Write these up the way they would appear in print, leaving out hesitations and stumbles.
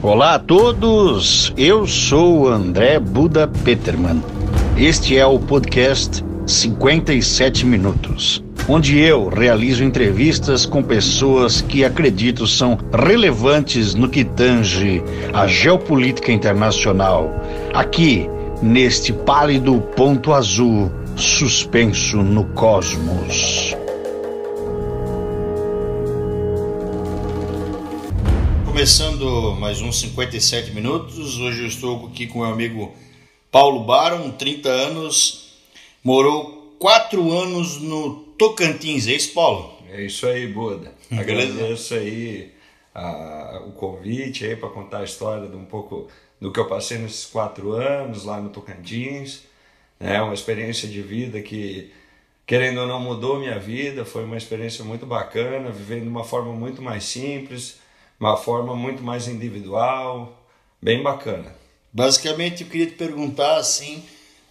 Olá a todos, eu sou André Buda Peterman. Este é o podcast 57 Minutos, onde eu realizo entrevistas com pessoas que acredito são relevantes no que tange a geopolítica internacional, aqui neste pálido ponto azul suspenso no cosmos. Começando mais uns 57 minutos, hoje eu estou aqui com meu amigo Paulo Baron, 30 anos, morou 4 anos no Tocantins, é isso, Paulo? É isso aí, Buda. Agradeço aí o convite aí para contar a história de um pouco do que eu passei nesses 4 anos lá no Tocantins. É uma experiência de vida que, querendo ou não, mudou minha vida, foi uma experiência muito bacana, vivendo de uma forma muito mais simples, uma forma muito mais individual, bem bacana. Basicamente, eu queria te perguntar, assim,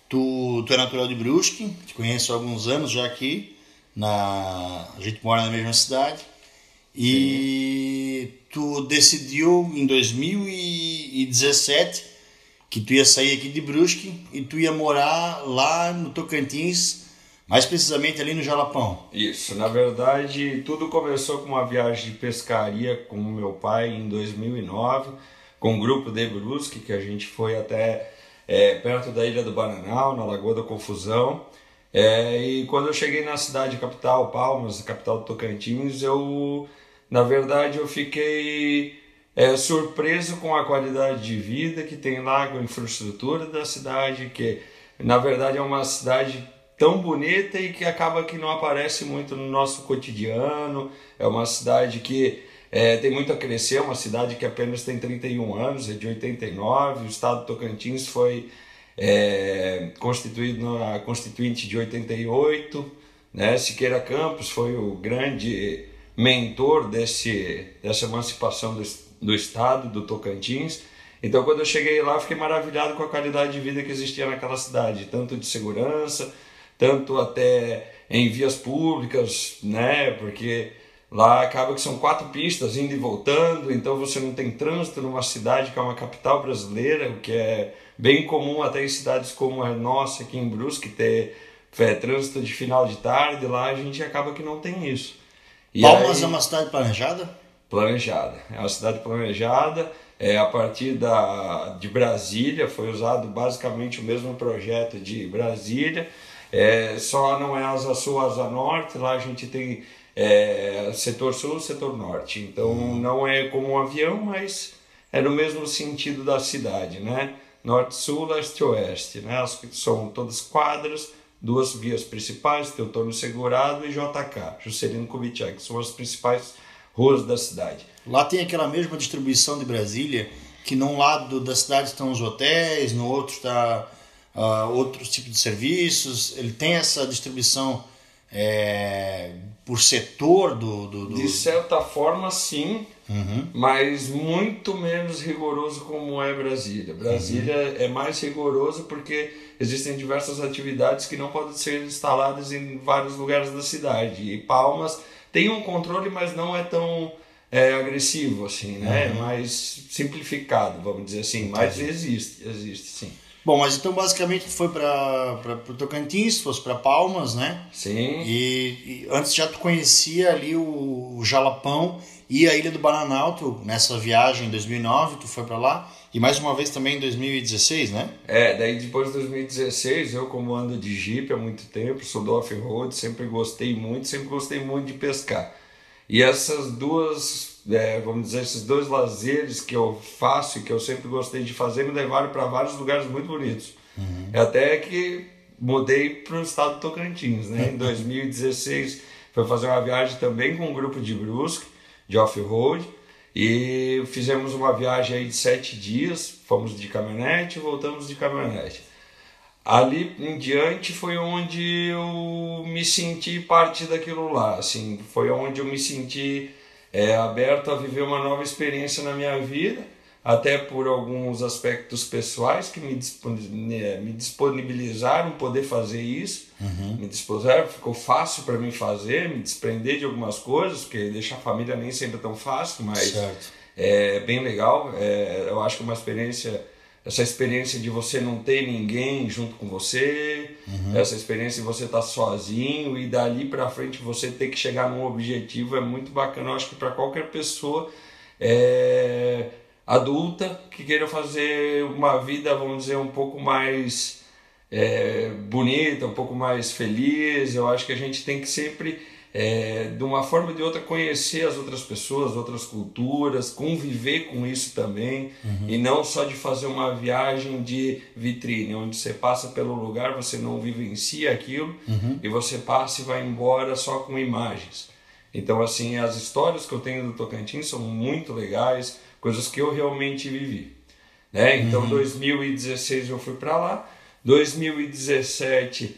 tu é natural de Brusque, te conheço há alguns anos já aqui, a gente mora na mesma cidade, e tu decidiu em 2017 que tu ia sair aqui de Brusque e tu ia morar lá no Tocantins, mais precisamente ali no Jalapão. Isso, na verdade, tudo começou com uma viagem de pescaria com o meu pai em 2009, com um grupo de Brusque, que a gente foi até perto da Ilha do Bananal, na Lagoa da Confusão. E quando eu cheguei na cidade capital, Palmas, capital do Tocantins, na verdade, eu fiquei surpreso com a qualidade de vida que tem lá, com a infraestrutura da cidade, que na verdade é uma cidade tão bonita e que acaba que não aparece muito no nosso cotidiano. É uma cidade que tem muito a crescer, uma cidade que apenas tem 31 anos, é de 89, o estado do Tocantins foi constituído na Constituinte de 88, né? Siqueira Campos foi o grande mentor dessa emancipação do estado do Tocantins. Então, quando eu cheguei lá, fiquei maravilhado com a qualidade de vida que existia naquela cidade, tanto de segurança, tanto até em vias públicas, né? Porque lá acaba que são 4 pistas indo e voltando, então você não tem trânsito numa cidade que é uma capital brasileira, o que é bem comum até em cidades como a nossa aqui em Brusque, ter trânsito de final de tarde. Lá a gente acaba que não tem isso. E Palmas aí, é uma cidade planejada? Planejada, é uma cidade planejada. A partir de Brasília, foi usado basicamente o mesmo projeto de Brasília. Só não é asa sul, asa norte. Lá a gente tem setor sul, setor norte. Então não é como um avião, mas é no mesmo sentido da cidade, né? Norte-sul, leste-oeste, né? São todas quadras, 2 vias principais, Teutônio Segurado e JK, Juscelino Kubitschek, que são as principais ruas da cidade. Lá tem aquela mesma distribuição de Brasília, que num lado da cidade estão os hotéis, no outro está outros tipos de serviços. Ele tem essa distribuição por setor De certa forma, sim, mas muito menos rigoroso como é Brasília. Brasília é mais rigoroso porque existem diversas atividades que não podem ser instaladas em vários lugares da cidade. E Palmas tem um controle, mas não é tão agressivo assim, né? É mais simplificado, vamos dizer assim. Mas existe sim. Bom, mas então basicamente tu foi para o Tocantins, fosse para Palmas, né? Sim. E antes já tu conhecia ali o Jalapão e a Ilha do Bananal. Nessa viagem em 2009 tu foi para lá e mais uma vez também em 2016, né? Daí depois de 2016 eu, como ando de Jeep há muito tempo, sou do off-road, sempre gostei muito de pescar. E essas duas, vamos dizer, esses 2 lazeres que eu faço e que eu sempre gostei de fazer me levaram para vários lugares muito bonitos. Até que mudei para o estado do Tocantins, né? Em 2016 foi fazer uma viagem também com um grupo de Brusque, de off-road, e fizemos uma viagem aí de 7 dias, fomos de caminhonete e voltamos de caminhonete. Ali em diante foi onde eu me senti parte daquilo lá, assim, foi onde eu me senti aberto a viver uma nova experiência na minha vida, até por alguns aspectos pessoais que me disponibilizaram poder fazer isso, me dispuseram, ficou fácil para mim fazer, me desprender de algumas coisas, porque deixar a família nem sempre é tão fácil, mas é bem legal. Eu acho que é uma experiência, essa experiência de você não ter ninguém junto com você, essa experiência de você estar sozinho e dali para frente você ter que chegar num objetivo é muito bacana. Eu acho que para qualquer pessoa adulta que queira fazer uma vida, vamos dizer, um pouco mais bonita, um pouco mais feliz, eu acho que a gente tem que sempre, de uma forma ou de outra, conhecer as outras pessoas, outras culturas, conviver com isso também, e não só de fazer uma viagem de vitrine, onde você passa pelo lugar, você não vivencia aquilo, e você passa e vai embora só com imagens. Então, assim, as histórias que eu tenho do Tocantins são muito legais, coisas que eu realmente vivi, né? Então, 2016 eu fui para lá, 2017,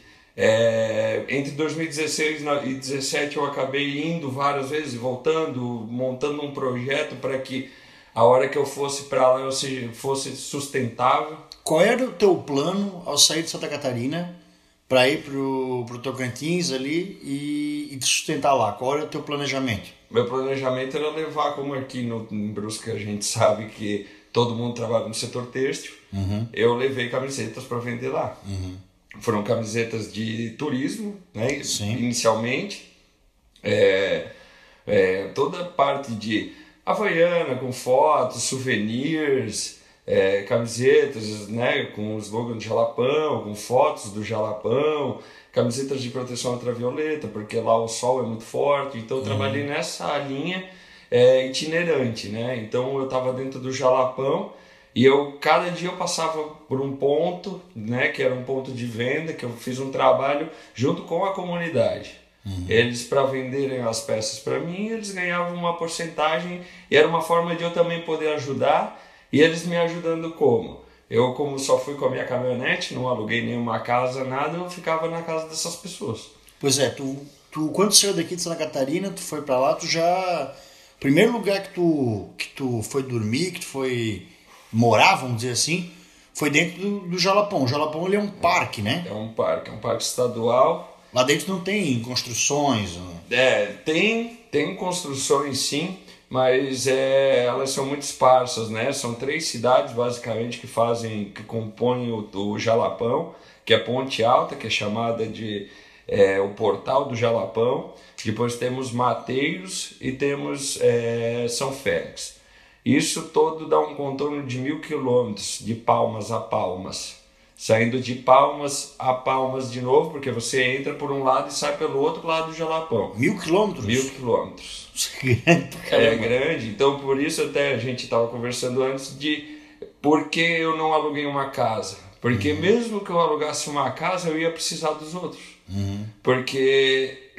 entre 2016 e 2017 eu acabei indo várias vezes, voltando, montando um projeto para que a hora que eu fosse para lá eu fosse sustentável. Qual era o teu plano ao sair de Santa Catarina para ir pro Tocantins ali e te sustentar lá? Qual era o teu planejamento? Meu planejamento era levar, como aqui em Brusque a gente sabe que todo mundo trabalha no setor têxtil, eu levei camisetas para vender lá. Foram camisetas de turismo, né? Inicialmente, toda parte de Havaiana, com fotos, souvenirs, camisetas, né? Com os logos do Jalapão, com fotos do Jalapão, camisetas de proteção ultravioleta, porque lá o sol é muito forte, então eu trabalhei nessa linha itinerante, né? Então eu estava dentro do Jalapão e cada dia eu passava por um ponto, né, que era um ponto de venda, que eu fiz um trabalho junto com a comunidade. Eles, para venderem as peças para mim, eles ganhavam uma porcentagem e era uma forma de eu também poder ajudar, e eles me ajudando como? Eu, como só fui com a minha caminhonete, não aluguei nenhuma casa, nada, eu ficava na casa dessas pessoas. Pois é, tu quando saiu daqui de Santa Catarina, tu foi para lá, tu já... O primeiro lugar que tu foi dormir, que tu foi morar, vamos dizer assim, foi dentro do Jalapão. O Jalapão, ele é um parque, né? É um parque estadual. Lá dentro não tem construções? Tem construções sim, mas elas são muito esparsas, né? São 3 cidades basicamente que compõem o Jalapão, que é Ponte Alta, que é chamada de o Portal do Jalapão. Depois temos Mateiros e temos São Félix. Isso todo dá um contorno de 1.000 quilômetros, de Palmas a Palmas. Saindo de Palmas a Palmas de novo, porque você entra por um lado e sai pelo outro lado do Jalapão. 1.000 quilômetros? 1.000 quilômetros. É grande, então por isso até a gente estava conversando antes de por que eu não aluguei uma casa. Porque mesmo que eu alugasse uma casa, eu ia precisar dos outros. Porque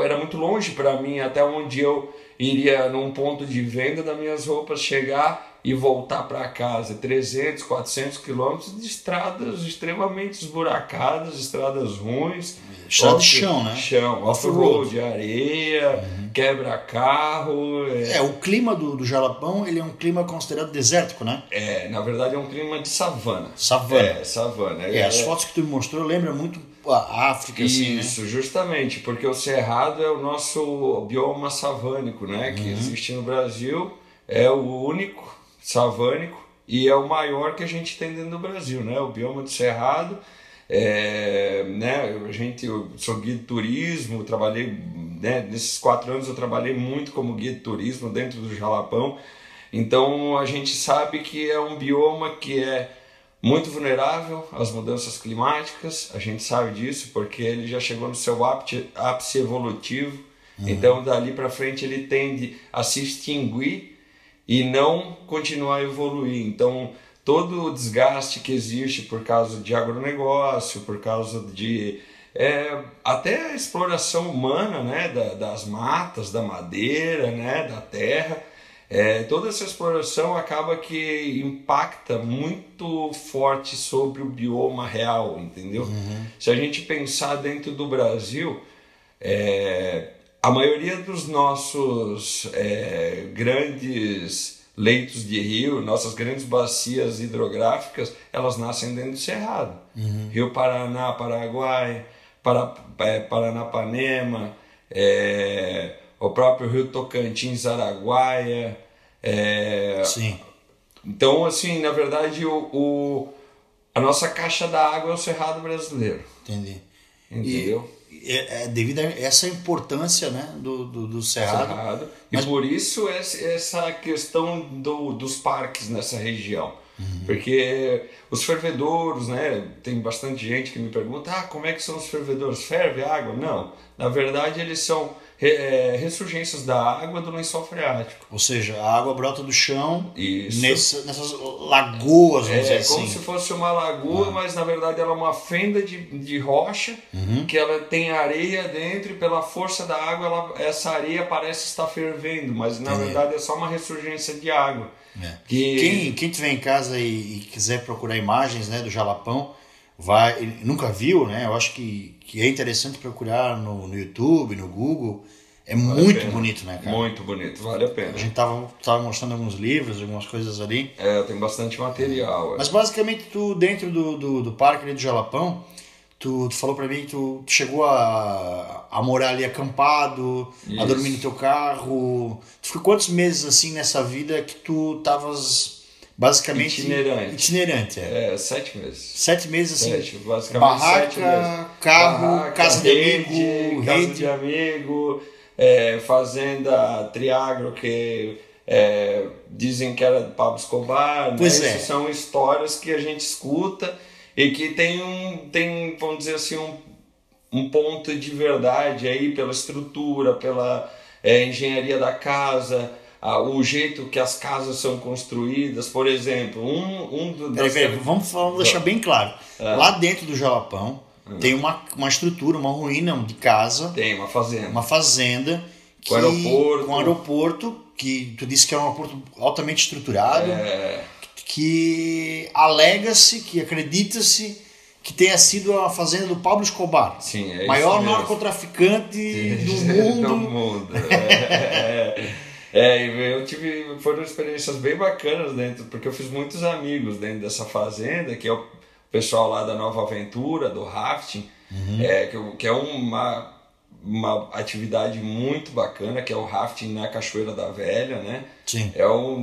era muito longe para mim, até onde eu iria num ponto de venda das minhas roupas, chegar e voltar para casa, 300, 400 quilômetros de estradas extremamente esburacadas, estradas ruins. Estrada de chão, né? Chão, off-road, areia, quebra-carro. O clima do Jalapão, ele é um clima considerado desértico, né? Na verdade é um clima de savana. Savana. Savana. As fotos que tu me mostrou lembram muito a África, assim, Isso, né? Justamente, porque o Cerrado é o nosso bioma savânico, né? Que existe no Brasil, é o único savânico e é o maior que a gente tem dentro do Brasil, né? O bioma do Cerrado, né? Eu sou guia de turismo, trabalhei, né? Nesses 4 anos eu trabalhei muito como guia de turismo dentro do Jalapão, então a gente sabe que é um bioma que é muito vulnerável às mudanças climáticas, a gente sabe disso porque ele já chegou no seu ápice evolutivo, então dali para frente ele tende a se extinguir e não continuar a evoluir. Então todo o desgaste que existe por causa de agronegócio, por causa de até a exploração humana, né, das matas, da madeira, né, da terra, toda essa exploração acaba que impacta muito forte sobre o bioma real, entendeu? Se a gente pensar dentro do Brasil, a maioria dos nossos grandes leitos de rio, nossas grandes bacias hidrográficas, elas nascem dentro do Cerrado. Rio Paraná, Paraguai, Paranapanema, o próprio Rio Tocantins, Araguaia, Sim. Então, assim, na verdade, a nossa caixa d'água é o Cerrado brasileiro. Entendi. Entendeu? Devido a essa importância, né, do Cerrado. E por isso essa questão dos parques nessa região. Porque os fervedouros, né, tem bastante gente que me pergunta, como é que são os fervedouros? Ferve água? Não. Na verdade, eles são ressurgências da água do lençol freático. Ou seja, a água brota do chão nessas lagoas, vamos dizer assim. É como se fosse uma lagoa, mas na verdade ela é uma fenda de rocha, que ela tem areia dentro e pela força da água essa areia parece estar fervendo, mas na verdade é só uma ressurgência de água. Quem tiver em casa e quiser procurar imagens, né, do Jalapão, nunca viu, né? Eu acho que é interessante procurar no YouTube, no Google. Muito bonito, né, cara? Muito bonito, vale a pena. A gente tava mostrando alguns livros, algumas coisas ali. Tem bastante material. Mas basicamente tu, dentro do parque ali do Jalapão, tu falou pra mim que tu chegou a morar ali acampado, a dormir no teu carro. Tu ficou quantos meses assim nessa vida que tu tavas basicamente itinerante? 7 meses. 7 meses assim. Basicamente barraca, 7 meses. Carro, casa de amigo, fazenda Triagro, que dizem que era de Pablo Escobar. Pois né? Essas são histórias que a gente escuta e que tem, vamos dizer assim, um ponto de verdade aí pela estrutura, pela engenharia da casa, o jeito que as casas são construídas. Por exemplo, vamos deixar bem claro. Lá dentro do Jalapão tem uma estrutura, uma ruína de casa. Tem uma fazenda. Uma fazenda com aeroporto, que tu disse que é um aeroporto altamente estruturado, que alega-se, que acredita-se que tenha sido a fazenda do Pablo Escobar. Sim, maior narcotraficante do mundo. Foram experiências bem bacanas dentro, porque eu fiz muitos amigos dentro dessa fazenda, que é o pessoal lá da Nova Aventura, do rafting, que é uma atividade muito bacana, que é o rafting na Cachoeira da Velha, né? Sim.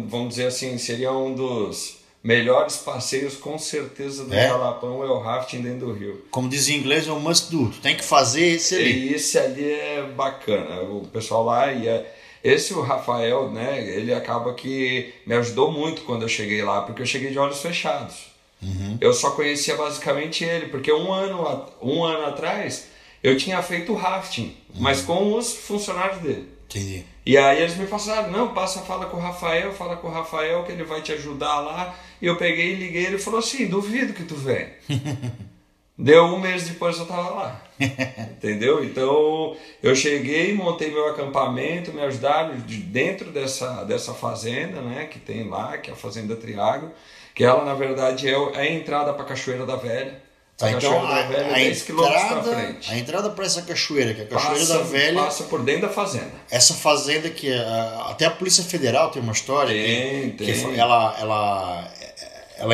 Vamos dizer assim, seria um dos melhores passeios, com certeza, do Jalapão, é o rafting dentro do rio. Como diz em inglês, é um must do. Tu tem que fazer esse ali. E esse ali é bacana. O pessoal lá o Rafael, né, ele acaba que me ajudou muito quando eu cheguei lá, porque eu cheguei de olhos fechados. Eu só conhecia basicamente ele, porque um ano atrás eu tinha feito rafting, mas com os funcionários dele. Entendi. E aí eles me passaram, fala com o Rafael que ele vai te ajudar lá. E eu peguei e liguei, ele falou assim, duvido que tu vem. Deu 1 mês depois eu tava lá. Entendeu? Então eu cheguei, montei meu acampamento, me ajudaram dentro dessa fazenda, né, que tem lá, que é a Fazenda Triagro, que ela na verdade é a entrada para a Cachoeira da Velha. Então, da Velha é 10 km pra frente. A entrada para essa cachoeira, que é a Cachoeira da Velha, passa por dentro da fazenda. Essa fazenda que até a Polícia Federal tem uma história que ela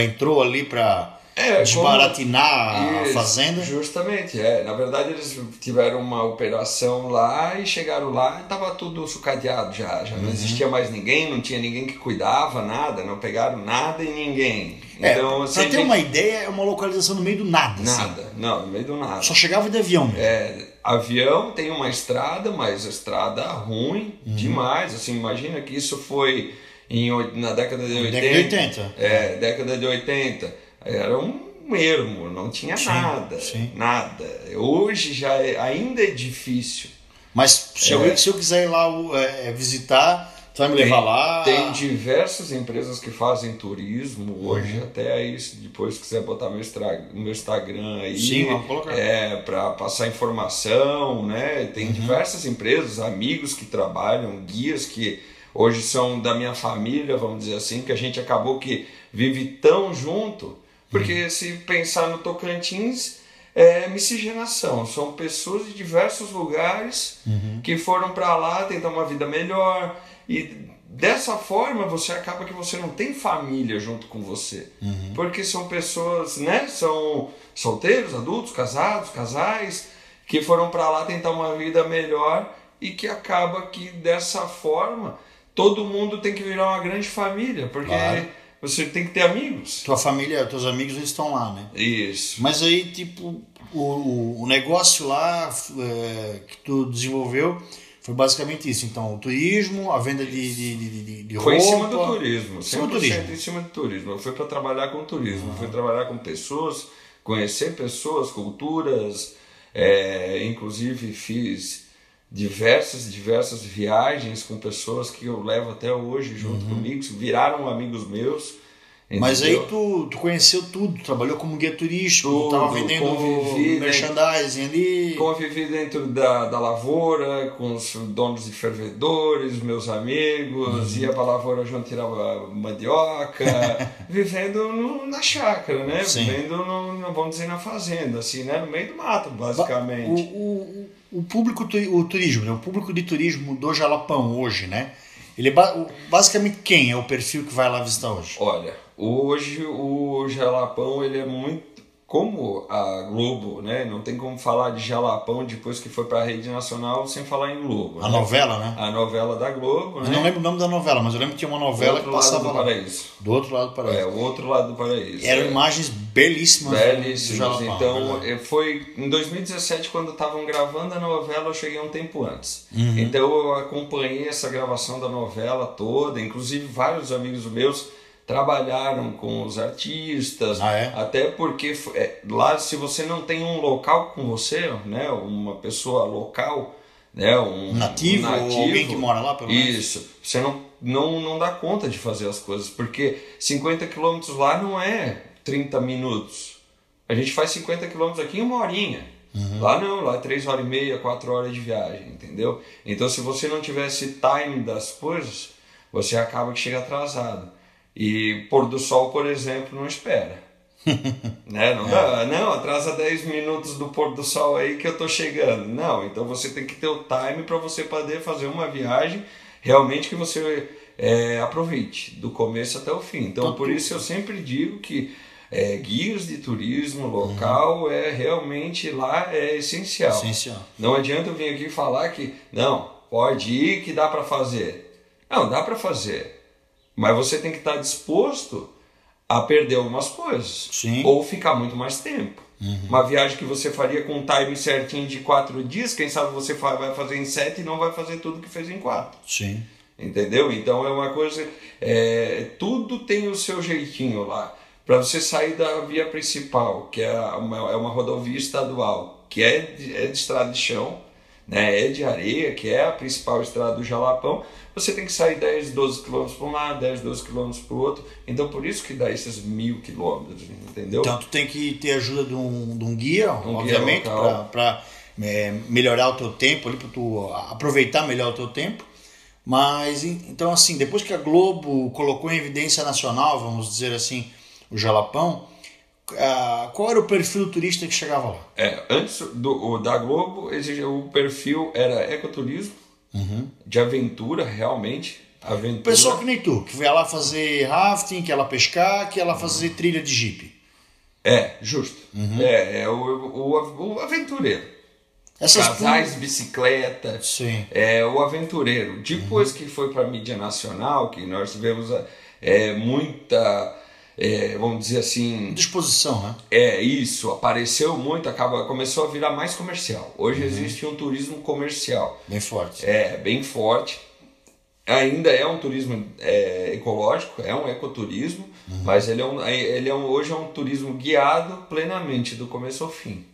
entrou ali para desbaratinar a fazenda. Justamente, na verdade eles tiveram uma operação lá e chegaram lá e estava tudo sucateado já não existia mais ninguém, não tinha ninguém que cuidava nada, não pegaram nada e ninguém. Então, assim, para ter uma ideia, é uma localização no meio do nada. Nada, assim. Não, no meio do nada. Só chegava de avião mesmo. Avião, tem uma estrada, mas a estrada ruim demais. Assim, imagina que isso foi na década de 80. Década de 80. Era um ermo, não tinha nada. Hoje ainda é difícil. Mas se eu quiser ir lá visitar, tu vai me levar lá? Tem diversas empresas que fazem turismo hoje, até aí, se depois quiser botar meu Instagram aí. Sim, vamos colocar. Para passar informação, né? Tem diversas empresas, amigos que trabalham, guias que hoje são da minha família, vamos dizer assim, que a gente acabou que vive tão junto. Porque se pensar no Tocantins, é miscigenação. São pessoas de diversos lugares que foram para lá tentar uma vida melhor. E dessa forma você acaba que você não tem família junto com você. Porque são pessoas, né? São solteiros, adultos, casados, casais, que foram para lá tentar uma vida melhor e que acaba que dessa forma todo mundo tem que virar uma grande família, porque você tem que ter amigos. Tua família, teus amigos, eles estão lá, né? Isso. Mas aí, tipo, o negócio lá que tu desenvolveu foi basicamente isso. Então, o turismo, a venda de roupa... Foi em cima do turismo, 100% turismo. em cima do turismo. Eu fui para trabalhar com turismo, fui trabalhar com pessoas, conhecer pessoas, culturas, inclusive fiz diversas viagens com pessoas que eu levo até hoje junto comigo, viraram amigos meus. Entendeu? Mas aí tu conheceu tudo, trabalhou como guia turístico, estava vendendo merchandising ali. Convivi dentro da lavoura, com os donos de fervedores, meus amigos, ia para a lavoura junto, tirava mandioca, vivendo na chácara, né? Sim. Vivendo, vamos dizer, na fazenda, assim, né? No meio do mato, basicamente. O público, o turismo, né? O público de turismo do Jalapão hoje, né? Ele basicamente quem é o perfil que vai lá visitar hoje? Olha, hoje o Jalapão, ele é muito... Como a Globo, né? Não tem como falar de Jalapão depois que foi para a rede nacional sem falar em Globo. A novela, né? A novela da Globo, né? Eu não lembro o nome da novela, mas eu lembro que tinha uma novela que passava lá. Do outro lado do Paraíso. O outro lado do Paraíso. Eram imagens belíssimas. Belíssimas. Então, foi em 2017, quando estavam gravando a novela, eu cheguei um tempo antes. Uhum. Então, eu acompanhei essa gravação da novela toda, inclusive vários amigos meus trabalharam com os artistas, até porque lá, se você não tem um local com você, né, uma pessoa local, né, um nativo ou alguém que mora lá, pelo menos. Isso, você não dá conta de fazer as coisas, porque 50 quilômetros lá não é 30 minutos. A gente faz 50 quilômetros aqui em uma horinha. Uhum. Lá não, lá é 3 horas e meia, 4 horas de viagem, entendeu? Então, se você não tiver esse time das coisas, você acaba que chega atrasado. E pôr do sol, por exemplo, não espera. Né? Não dá, não, atrasa 10 minutos do pôr do sol aí que eu tô chegando. Não, então você tem que ter o time para você poder fazer uma viagem realmente que você aproveite do começo até o fim. Então, por isso eu sempre digo que guias de turismo local realmente lá é essencial. Não adianta eu vir aqui falar que não, pode ir que dá para fazer. Não, dá para fazer. Mas você tem que estar disposto a perder algumas coisas. Sim. Ou ficar muito mais tempo. Uhum. Uma viagem que você faria com um time certinho de 4 dias, quem sabe você vai fazer em 7 e não vai fazer tudo que fez em 4. Sim. Entendeu? Então é uma coisa... tudo tem o seu jeitinho lá. Para você sair da via principal, que é uma rodovia estadual, que é de estrada de chão, né? É de areia, que é a principal estrada do Jalapão, você tem que sair 10, 12 quilômetros para um lado, 10, 12 quilômetros para o outro. Então, por isso que dá esses 1.000 quilômetros, entendeu? Então, tu tem que ter ajuda de um guia, obviamente, para melhorar o teu tempo, para tu aproveitar melhor o teu tempo. Mas, então, assim, depois que a Globo colocou em evidência nacional, vamos dizer assim, o Jalapão, qual era o perfil do turista que chegava lá? Antes da Globo, o perfil era ecoturismo, de aventura, realmente. Aventura. Pessoal que nem tu, que vai lá fazer rafting, que ia lá pescar, que ia lá fazer trilha de jipe. Justo. O aventureiro. Casais, bicicleta. Sim. O aventureiro. Depois que foi para a mídia nacional, que nós tivemos muita... vamos dizer assim... disposição, né? Isso, apareceu muito, começou a virar mais comercial. Hoje existe um turismo comercial. Bem forte. Bem forte. Ainda é um turismo ecológico, é um ecoturismo, mas hoje é um turismo guiado plenamente, do começo ao fim.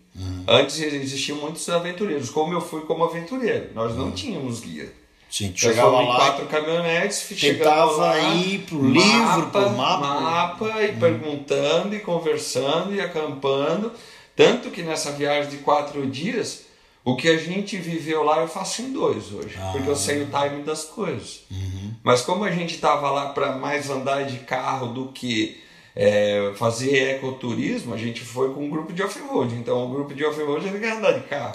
Antes existiam muitos aventureiros, como eu fui como aventureiro. Nós não tínhamos guia. Sim, tu chegava lá, 4 caminhonetes, tentava ir pro livro, pro mapa e perguntando e conversando e acampando. Tanto que nessa viagem de 4 dias, o que a gente viveu lá eu faço em 2 hoje, porque eu sei o time das coisas. Mas como a gente estava lá para mais andar de carro do que fazer ecoturismo, a gente foi com um grupo de off-road. Então o grupo de off-road quer andar de carro.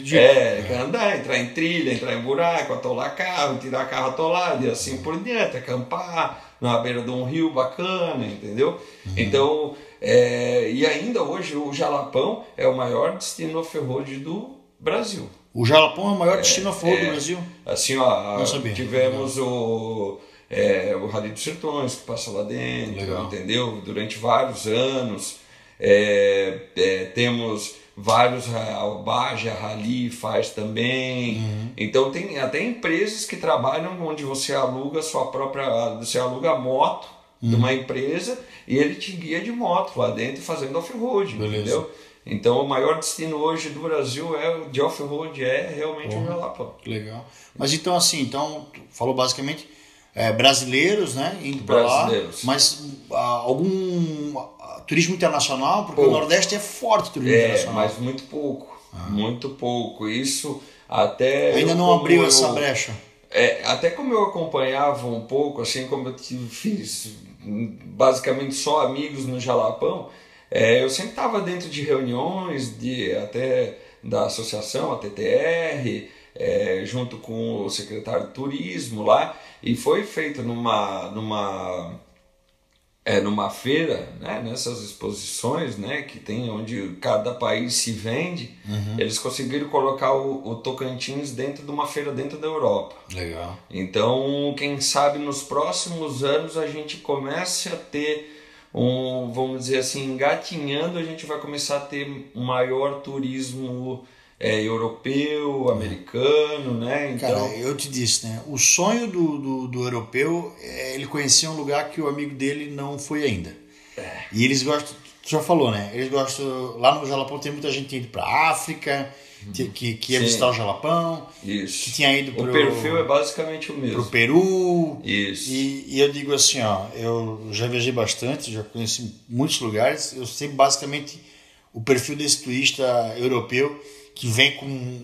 Quer andar, entrar em trilha, entrar em buraco, atolar carro, tirar carro atolado e assim por diante, acampar na beira de um rio bacana, entendeu? Então, e ainda hoje o Jalapão é o maior destino off-road do Brasil. O Jalapão é o maior destino off-road do Brasil? Assim, Não sabia. tivemos o Rally dos Sertões, que passa lá dentro, Legal. entendeu? Durante vários anos. Temos vários, a Baja Rally faz também. Então tem até empresas que trabalham onde você aluga você aluga a moto de uma empresa e ele te guia de moto lá dentro fazendo off-road, entendeu? Então o maior destino hoje do Brasil de off-road realmente o Jalapão. Legal. Mas então assim, tu falou basicamente brasileiros, né, indo para lá, mas algum turismo internacional, porque o Nordeste é forte turismo internacional. Mas muito pouco. Isso até ainda não abriu essa brecha. Até como eu acompanhava um pouco, assim como eu fiz basicamente só amigos no Jalapão, eu sempre estava dentro de reuniões até da associação, a TTR, junto com o secretário de turismo lá, e foi feito numa feira, né, nessas exposições, né, que tem onde cada país se vende. Eles conseguiram colocar o Tocantins dentro de uma feira dentro da Europa. Legal. Então, quem sabe nos próximos anos a gente comece a ter vamos dizer assim, engatinhando, a gente vai começar a ter um maior turismo europeu, americano, né? Então... Cara, eu te disse, né? O sonho do europeu é ele conhecer um lugar que o amigo dele não foi ainda. E eles gostam, tu já falou, né? Eles gostam, lá no Jalapão tem muita gente indo pra África, que ia visitar o Jalapão. Isso. Que tinha ido o perfil é basicamente o mesmo. Pro Peru. Isso. E eu digo assim, ó, eu já viajei bastante, já conheci muitos lugares, eu sei basicamente o perfil desse turista europeu que vem com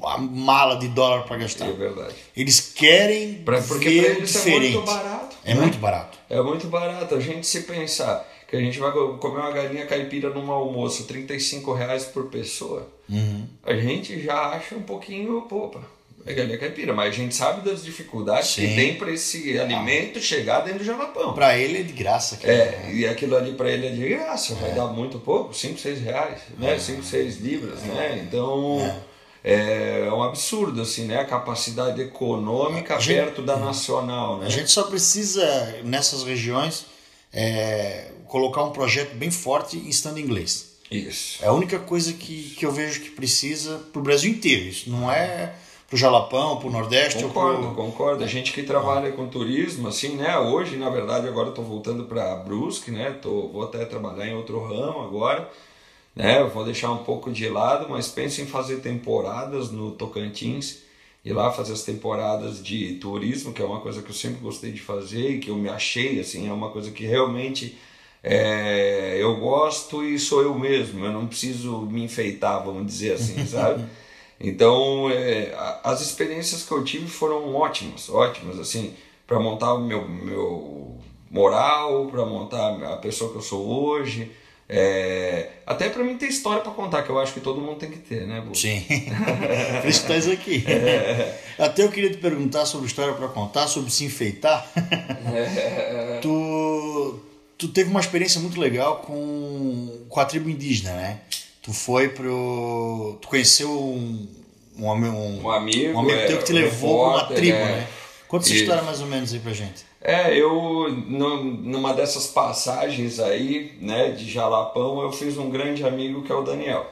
a mala de dólar para gastar. É verdade. Eles querem porque ver pra eles diferente. É muito barato. É muito barato. É muito barato. A gente se pensar que a gente vai comer uma galinha caipira num almoço, R$35 por pessoa, a gente já acha um pouquinho, é galinha caipira, mas a gente sabe das dificuldades que tem para esse alimento chegar dentro do Jalapão. Para ele é de graça. E aquilo ali para ele é de graça, vai dar muito pouco, R$5, R$6, né? 5, 6 libras, né? Então... É um absurdo, assim, né? A capacidade econômica perto da nacional, né? A gente só precisa, nessas regiões, colocar um projeto bem forte e estando em inglês. Isso. É a única coisa que eu vejo que precisa pro Brasil inteiro. Isso não é pro Jalapão, pro Nordeste. Concordo. A gente que trabalha com turismo, assim, né? Hoje, na verdade, agora eu tô voltando para Brusque, né? Vou até trabalhar em outro ramo agora. Né, eu vou deixar um pouco de lado, mas penso em fazer temporadas no Tocantins, ir lá fazer as temporadas de turismo, que é uma coisa que eu sempre gostei de fazer e que eu me achei, assim, é uma coisa que realmente eu gosto e sou eu mesmo, eu não preciso me enfeitar, vamos dizer assim, sabe? Então, as experiências que eu tive foram ótimas, assim, para montar o meu moral, para montar a pessoa que eu sou hoje. Até pra mim ter história pra contar, que eu acho que todo mundo tem que ter, né, Bu? Sim. Por isso que estás aqui. Até eu queria te perguntar sobre história pra contar, sobre se enfeitar. Tu teve uma experiência muito legal com a tribo indígena, né? Tu conheceu um amigo teu que te levou pra uma tribo, né? Conta essa história mais ou menos aí pra gente. Eu, numa dessas passagens aí, né, de Jalapão, eu fiz um grande amigo que é o Daniel.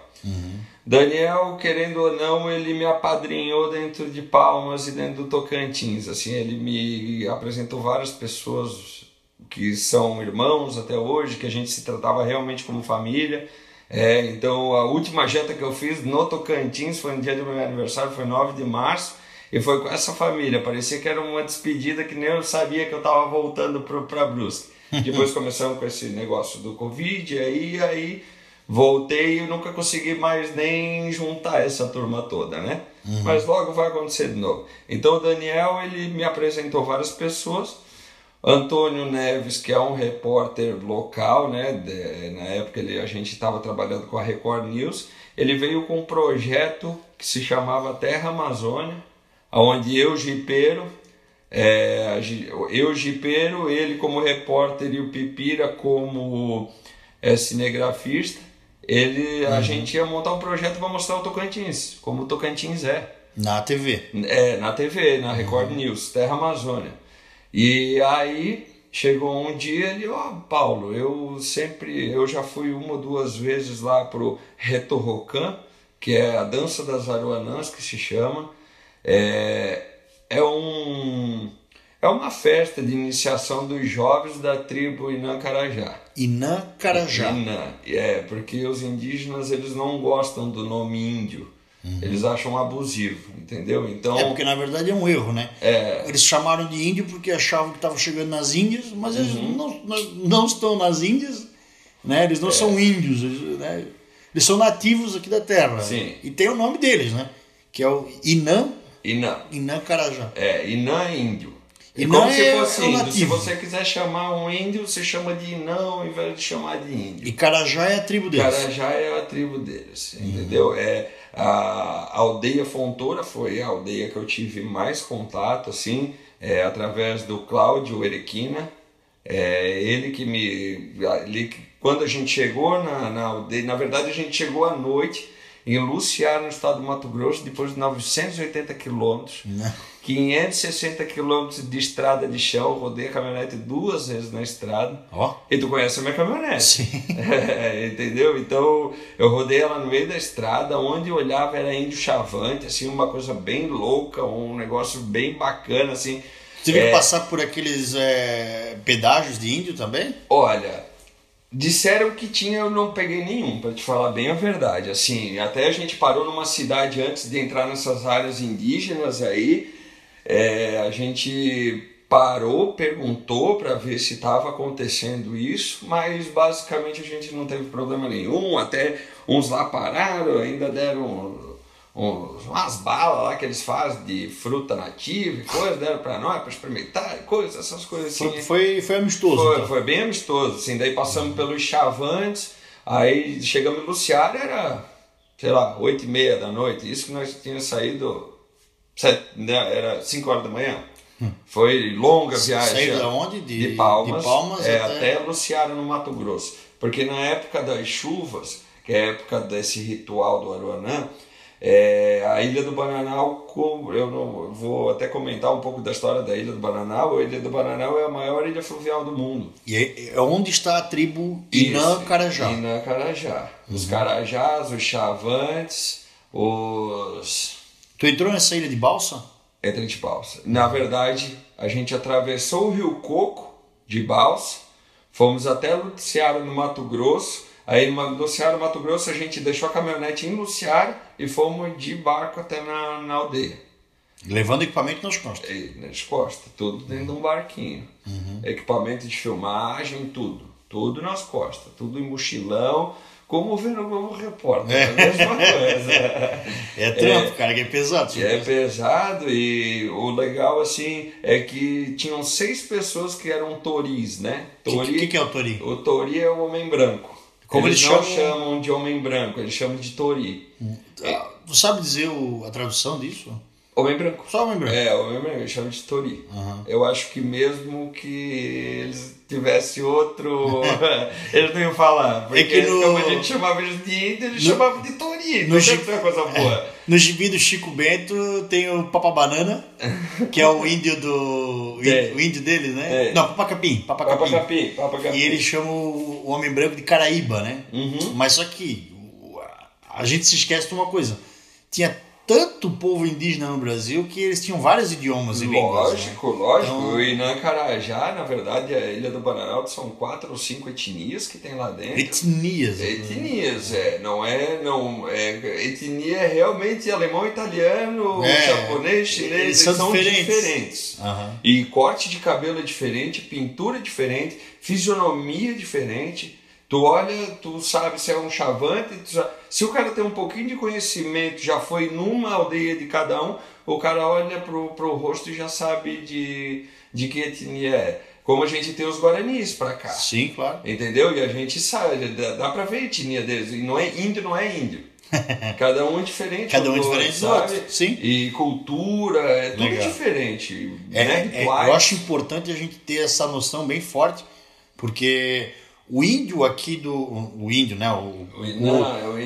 Daniel, querendo ou não, ele me apadrinhou dentro de Palmas e dentro do Tocantins. Assim, ele me apresentou várias pessoas que são irmãos até hoje, que a gente se tratava realmente como família. Então, a última janta que eu fiz no Tocantins foi no dia do meu aniversário, foi 9 de março. E foi com essa família, parecia que era uma despedida que nem eu sabia que eu estava voltando para Brusque. Depois começamos com esse negócio do Covid, aí voltei e nunca consegui mais nem juntar essa turma toda, né? Mas logo vai acontecer de novo. Então o Daniel, ele me apresentou várias pessoas. Antônio Neves, que é um repórter local, né? Na época a gente estava trabalhando com a Record News, ele veio com um projeto que se chamava Terra Amazônia, onde eu, jipeiro, ele como repórter e o Pipira como cinegrafista, a gente ia montar um projeto para mostrar o Tocantins, como o Tocantins é. Na TV. Na TV, na Record News, Terra Amazônia. E aí chegou um dia ele, Paulo, eu já fui 1 ou 2 vezes lá pro Retorrocan, que é a dança das Aruanãs que se chama. É uma festa de iniciação dos jovens da tribo Inã Carajá. Inã Carajá. Inã, porque os indígenas eles não gostam do nome índio. Eles acham abusivo, entendeu? Então, porque na verdade é um erro, né? Eles chamaram de índio porque achavam que estavam chegando nas Índias, mas eles não estão nas Índias, né? Eles não são índios, eles são nativos aqui da terra. Sim. E tem o nome deles, né? Que é o Inã Carajá. Inã é índio. Inã como se fosse índio. nativo. Se você quiser chamar um índio, você chama de Inã ao invés de chamar de índio. E Carajá é a tribo deles. Carajá é a tribo deles, entendeu? A aldeia Fontoura foi a aldeia que eu tive mais contato, assim, através do Cláudio Erequina. Ele que quando a gente chegou na aldeia, na verdade a gente chegou à noite em Luciar, no estado do Mato Grosso, depois de 980 quilômetros, 560 quilômetros de estrada de chão, eu rodei a caminhonete 2 vezes na estrada. E tu conhece a minha caminhonete? Sim. Entendeu? Então eu rodei ela no meio da estrada, onde eu olhava era índio chavante, assim, uma coisa bem louca, um negócio bem bacana, assim. Você teve que passar por aqueles pedágios de índio também? Olha, disseram que tinha, eu não peguei nenhum, para te falar bem a verdade. Assim, até a gente parou numa cidade antes de entrar nessas áreas indígenas aí. A gente parou, perguntou para ver se estava acontecendo isso, mas basicamente a gente não teve problema nenhum. Até uns lá pararam, ainda deram umas balas lá que eles fazem de fruta nativa e coisa, deram para nós, para experimentar, essas coisas assim. Foi amistoso. Então. Foi bem amistoso, assim. Daí passamos pelos Chavantes, aí chegamos em Luciara, era, sei lá, 8h30 da noite. Isso que nós tínhamos saído, era 5 horas da manhã. Foi longa viagem. Saiu de onde? De Palmas, de Palmas até Luciara, no Mato Grosso. Porque na época das chuvas, que é a época desse ritual do Aruanã, a Ilha do Bananal, eu não vou até comentar um pouco da história da Ilha do Bananal. A Ilha do Bananal é a maior ilha fluvial do mundo. E é onde está a tribo Inã Carajá. Inã Carajá. Os Carajás, os Chavantes, Tu entrou nessa ilha de balsa? Entrei de balsa. Na verdade, a gente atravessou o Rio Coco de balsa, fomos até Luciara, no Mato Grosso. Aí no Luciara, Mato Grosso, a gente deixou a caminhonete em Luciara e fomos de barco até na aldeia. Levando equipamento nas costas? Nas costas, tudo dentro de um barquinho. Equipamento de filmagem, tudo nas costas, tudo em mochilão, como vendo o Globo Repórter, a mesma coisa. Trampo, cara, que é pesado. É pesado, e o legal assim é que tinham 6 pessoas que eram toris, né? O que é o tori? O tori é o homem branco. Como eles não chamam de homem branco, eles chamam de tori. Tu sabe dizer a tradução disso? Homem branco. Só homem branco. Homem branco, eles chamam de tori. Eu acho que mesmo que eles tivessem outro, eles não iam falar. Porque como a gente chamava eles de índio, eles chamavam de tori. Não deve ser uma coisa boa. No gibi do Chico Bento tem o Papa Banana, que é o índio o índio deles, né? Não, Papacapim. E ele chama o homem branco de Caraíba, né? Mas só que a gente se esquece de uma coisa. Tinha tanto povo indígena no Brasil que eles tinham vários idiomas e línguas. Lógico. Então, o Inã Carajá, na verdade, a Ilha do Bananal são 4 ou 5 etnias que tem lá dentro. Etnias, etnia é realmente alemão, italiano, japonês, chinês, eles são diferentes. E corte de cabelo é diferente, pintura é diferente, fisionomia é diferente. Tu olha, tu sabe se é um chavante, se o cara tem um pouquinho de conhecimento, já foi numa aldeia de cada um, o cara olha pro rosto e já sabe de que etnia é. Como a gente tem os guaranis pra cá. Sim, claro. Entendeu? E a gente sabe, dá pra ver a etnia deles. E não é índio. Cada um é diferente. Cada um é diferente do outro. Sim. E cultura, é tudo diferente. Eu acho importante a gente ter essa noção bem forte, porque O índio aqui o índio, né?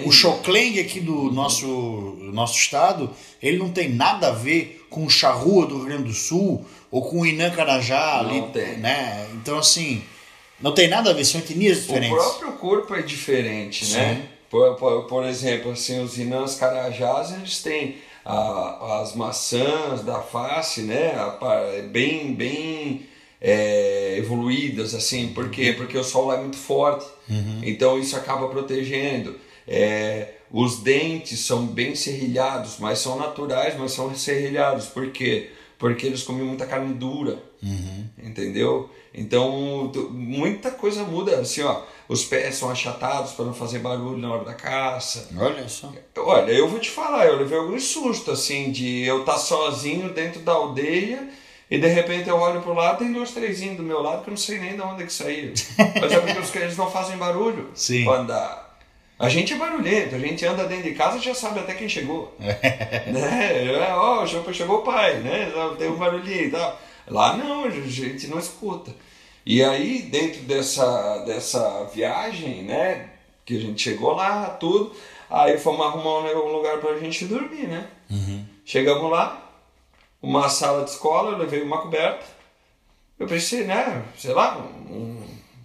O Xocleng aqui do nosso estado, ele não tem nada a ver com o charrua do Rio Grande do Sul ou com o Inã Carajá ali, né? Então, assim, não tem nada a ver, são etnias diferentes. O próprio corpo é diferente, né? Por exemplo, assim, os Inãs Carajás, eles têm as maçãs da face, né? Bem evoluídas, assim. Por quê? Porque o sol lá é muito forte. Então isso acaba protegendo. Os dentes são bem serrilhados, mas são naturais, mas são serrilhados. Por quê? Porque eles comiam muita carne dura. Entendeu? Então muita coisa muda. Assim, ó, os pés são achatados para não fazer barulho na hora da caça. Olha só. Olha, eu vou te falar, eu levei algum susto, assim, de eu estar sozinho dentro da aldeia e de repente eu olho pro lado e tem 2, 3 do meu lado que eu não sei nem de onde é que saiu. Mas é porque eles não fazem barulho para andar. A gente é barulhento, a gente anda dentro de casa e já sabe até quem chegou. Né? Ó, chegou o pai, né? Tem um barulhinho e tal. Lá não, a gente não escuta. E aí, dentro dessa viagem, né? Que a gente chegou lá, tudo. Aí fomos arrumar um lugar pra gente dormir, né? Chegamos lá, uma sala de escola, eu levei uma coberta. Eu pensei, né? Sei lá,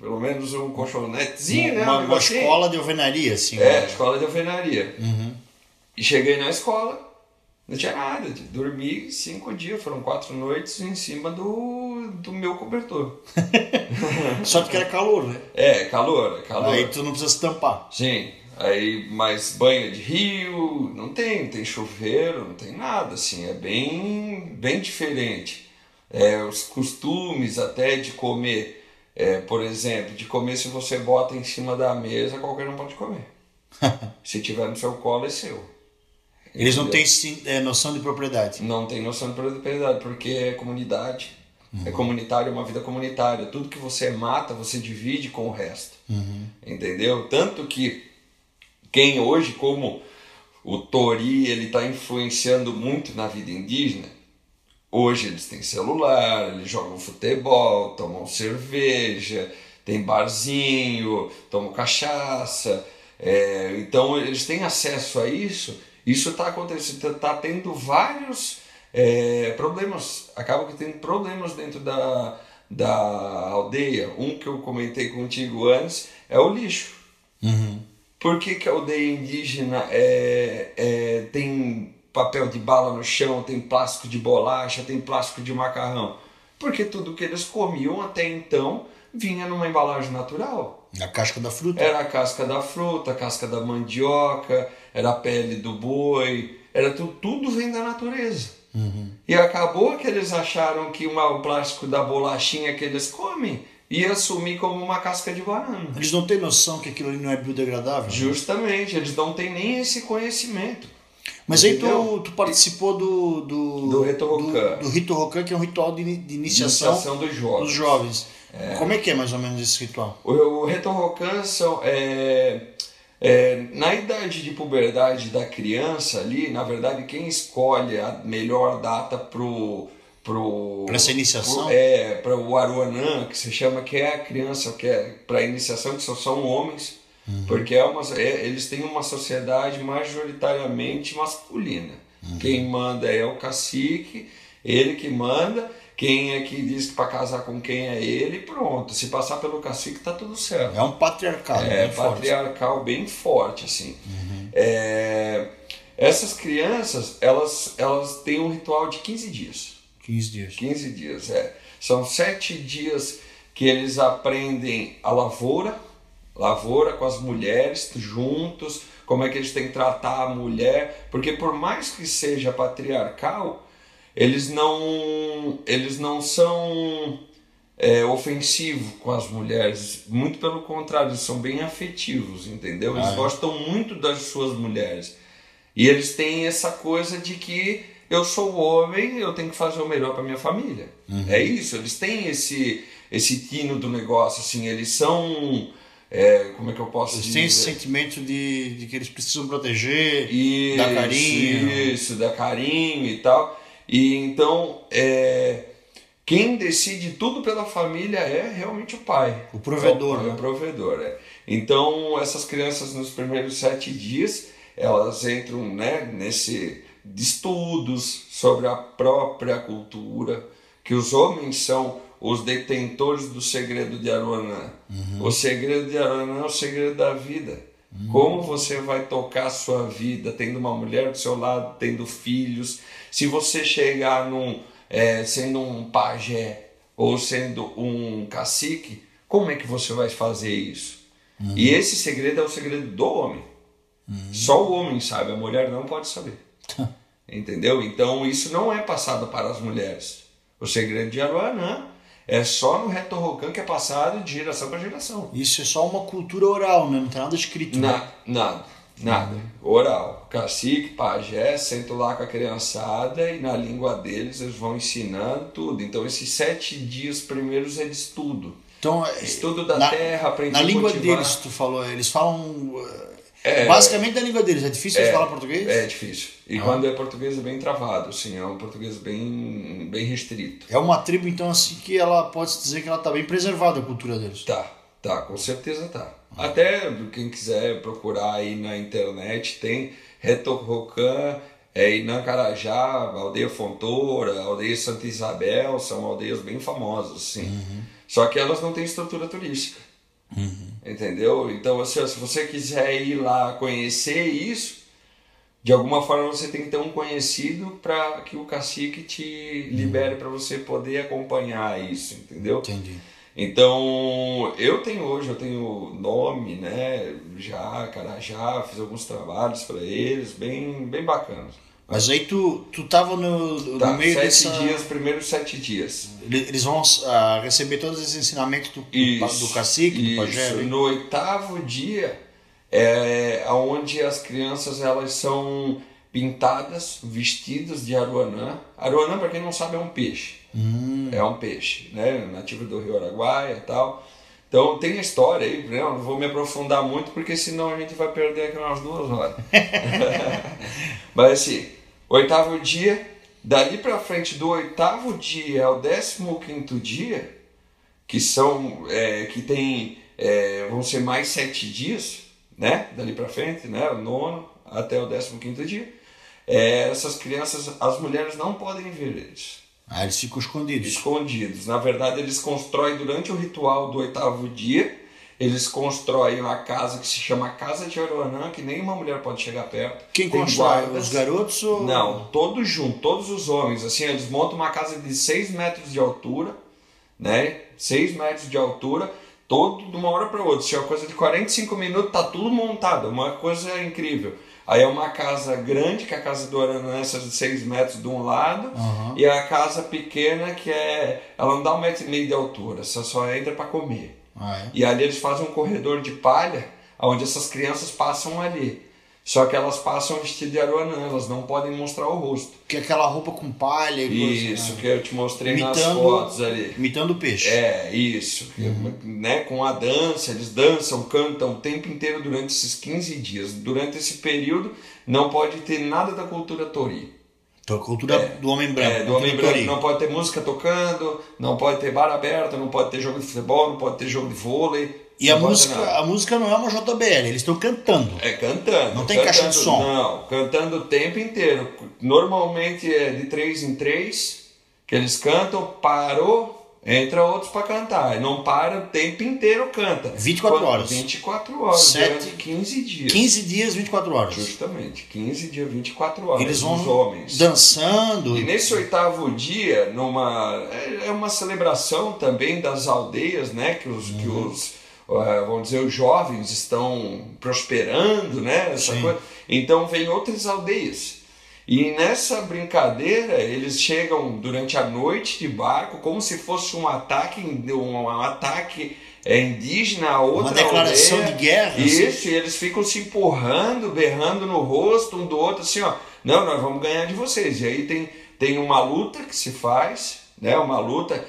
pelo menos um colchonetezinho, né? Uma escola de alvenaria, assim. Escola de alvenaria. E cheguei na escola, não tinha nada. Dormi 5 dias, foram 4 noites em cima do meu cobertor. Só porque era calor, né? Calor. Aí tu não precisa se tampar. Sim. Aí, mas banho de rio, não tem chuveiro, não tem nada, assim, é bem diferente. Os costumes até de comer, por exemplo, de comer se você bota em cima da mesa, qualquer um pode comer. Se tiver no seu colo, é seu. Eles não têm noção de propriedade. Não tem noção de propriedade, porque é comunidade. É comunitário, é uma vida comunitária. Tudo que você mata, você divide com o resto. Entendeu? Tanto que quem hoje, como o Tori, ele está influenciando muito na vida indígena, hoje eles têm celular, eles jogam futebol, tomam cerveja, tem barzinho, tomam cachaça, então eles têm acesso a isso. Isso está acontecendo, está tendo vários problemas, acaba que tem problemas dentro da aldeia. Um que eu comentei contigo antes é o lixo. Por que a aldeia indígena tem papel de bala no chão, tem plástico de bolacha, tem plástico de macarrão? Porque tudo que eles comiam até então vinha numa embalagem natural. A casca da fruta. Era a casca da fruta, a casca da mandioca, era a pele do boi, era tudo vem da natureza. E acabou que eles acharam que o plástico da bolachinha que eles comem ia assumir como uma casca de banana. Eles não têm noção que aquilo ali não é biodegradável? Justamente, eles não têm nem esse conhecimento. Mas entendeu? Aí tu participou do Rito Rocan. Do Rito Rocan, que é um ritual de iniciação dos jovens. Como é que é mais ou menos esse ritual? O Rito Rocan são... na idade de puberdade da criança ali, na verdade, quem escolhe a melhor data para essa iniciação? Para o Aruanã, que se chama, que é a criança, que é para a iniciação, que são homens, porque eles têm uma sociedade majoritariamente masculina. Quem manda é o cacique, ele que manda, quem é que diz que para casar com quem é ele, pronto. Se passar pelo cacique, tá tudo certo. É um patriarcado bem patriarcal forte. Bem forte, assim. Essas crianças, elas têm um ritual de 15 dias. 15 dias, São 7 dias que eles aprendem a lavoura com as mulheres juntos, como é que eles têm que tratar a mulher, porque por mais que seja patriarcal, eles não são ofensivos com as mulheres, muito pelo contrário, eles são bem afetivos, entendeu? Eles gostam muito das suas mulheres, e eles têm essa coisa de que eu sou homem, eu tenho que fazer o melhor para minha família. É isso, eles têm esse tino do negócio, assim, eles são... como é que eu posso dizer? Eles têm esse sentimento de que eles precisam proteger, dar carinho. Isso, dar carinho e tal. E então, Quem decide tudo pela família é realmente o pai. O provedor. O provedor, Então, essas crianças nos primeiros 7 dias, elas entram, né, nesse de estudos sobre a própria cultura, que os homens são os detentores do segredo de Aruanã. O segredo de Aruanã é o segredo da vida. Como você vai tocar a sua vida tendo uma mulher do seu lado, tendo filhos? Se você chegar sendo um pajé ou sendo um cacique, como é que você vai fazer isso? E esse segredo é o segredo do homem. Só o homem sabe, a mulher não pode saber. Entendeu? Então isso não é passado para as mulheres. O segredo de Aruanã é só no Reto Rocan que é passado de geração para geração. Isso é só uma cultura oral, né? Não tem nada escrito. Nada. Oral. Cacique, pajé, sentam lá com a criançada e na língua deles eles vão ensinando tudo. Então esses 7 dias primeiros é de estudo. Então, estudo da terra, aprender na língua deles, tu falou, eles falam basicamente da língua deles. É difícil eles falar português? É difícil. E quando é português é bem travado, assim, é um português bem restrito. É uma tribo, então, assim, que ela pode dizer que ela está bem preservada, a cultura deles. Tá, com certeza tá. Até quem quiser procurar aí na internet, tem Reto Rocan, Inã Carajá, Aldeia Fontoura, Aldeia Santa Isabel, são aldeias bem famosas, assim. Só que elas não têm estrutura turística. Entendeu? Então, assim, se você quiser ir lá conhecer isso, de alguma forma você tem que ter um conhecido para que o cacique te libere para você poder acompanhar isso, entendeu? Entendi. Então, eu tenho nome, né? Carajá, fiz alguns trabalhos para eles, bem bacanas. Mas aí tu tava no meio 7 dias, primeiros 7 dias. Eles vão receber todos esses ensinamentos do cacique, do pajé? No 8º dia é onde as crianças elas são pintadas, vestidas de Aruanã. Aruanã, para quem não sabe, é um peixe. É um peixe, né? Nativo do Rio Araguaia e tal. Então tem a história aí, né? Eu não vou me aprofundar muito, porque senão a gente vai perder aqui umas 2 horas. Mas assim, 8º dia, dali para frente do 8º dia ao 15º dia, que são, vão ser mais 7 dias, né? Dali para frente, né? O 9º até o 15º dia, essas crianças, as mulheres não podem ver eles. Eles ficam escondidos. Escondidos. Na verdade, eles constroem durante o ritual do 8º dia, eles constroem uma casa que se chama Casa de Aruanã, que nenhuma mulher pode chegar perto. Quem constrói? Os garotos? Ou... Não, todos juntos, todos os homens. Assim, eles montam uma casa de 6 metros de altura, né? 6 metros de altura, todo de uma hora para outra. Se é uma coisa de 45 minutos, tá tudo montado. Uma coisa incrível. Aí é uma casa grande, que é a casa do Aruanã, essas de 6 metros de um lado, e a casa pequena, que ela não dá 1,5 metro de altura, só entra para comer. E ali eles fazem um corredor de palha, onde essas crianças passam ali. Só que elas passam vestido de Aruanã, elas não podem mostrar o rosto. Que é aquela roupa com palha e coisa. Isso, que eu te mostrei nas fotos ali. Imitando o peixe. Isso. Né, com a dança, eles dançam, cantam o tempo inteiro durante esses 15 dias. Durante esse período não pode ter nada da cultura tori. Então, a cultura do homem branco. Do homem branco. Não pode ter música tocando, não pode ter bar aberto, não pode ter jogo de futebol, não pode ter jogo de vôlei. E a música não é uma JBL, eles estão cantando. Cantando. Não tem caixa de som. Não, cantando o tempo inteiro. Normalmente é de 3 em 3 que eles cantam, parou, entra outros para cantar. Não para, o tempo inteiro canta. 24 horas. 24 horas, durante 15 dias. 15 dias, 24 horas. Justamente, 15 dias, 24 horas. Eles vão os homens dançando. E nesse 8º dia, é uma celebração também das aldeias, né? Que os vamos dizer, os jovens estão prosperando, né? Essa coisa. Então vem outras aldeias. E nessa brincadeira, eles chegam durante a noite de barco, como se fosse um ataque indígena a outra aldeia. Uma declaração de guerra. Isso, assim. e eles ficam se empurrando, berrando no rosto um do outro, assim, ó. Não, nós vamos ganhar de vocês. E aí tem uma luta que se faz, né? Uma luta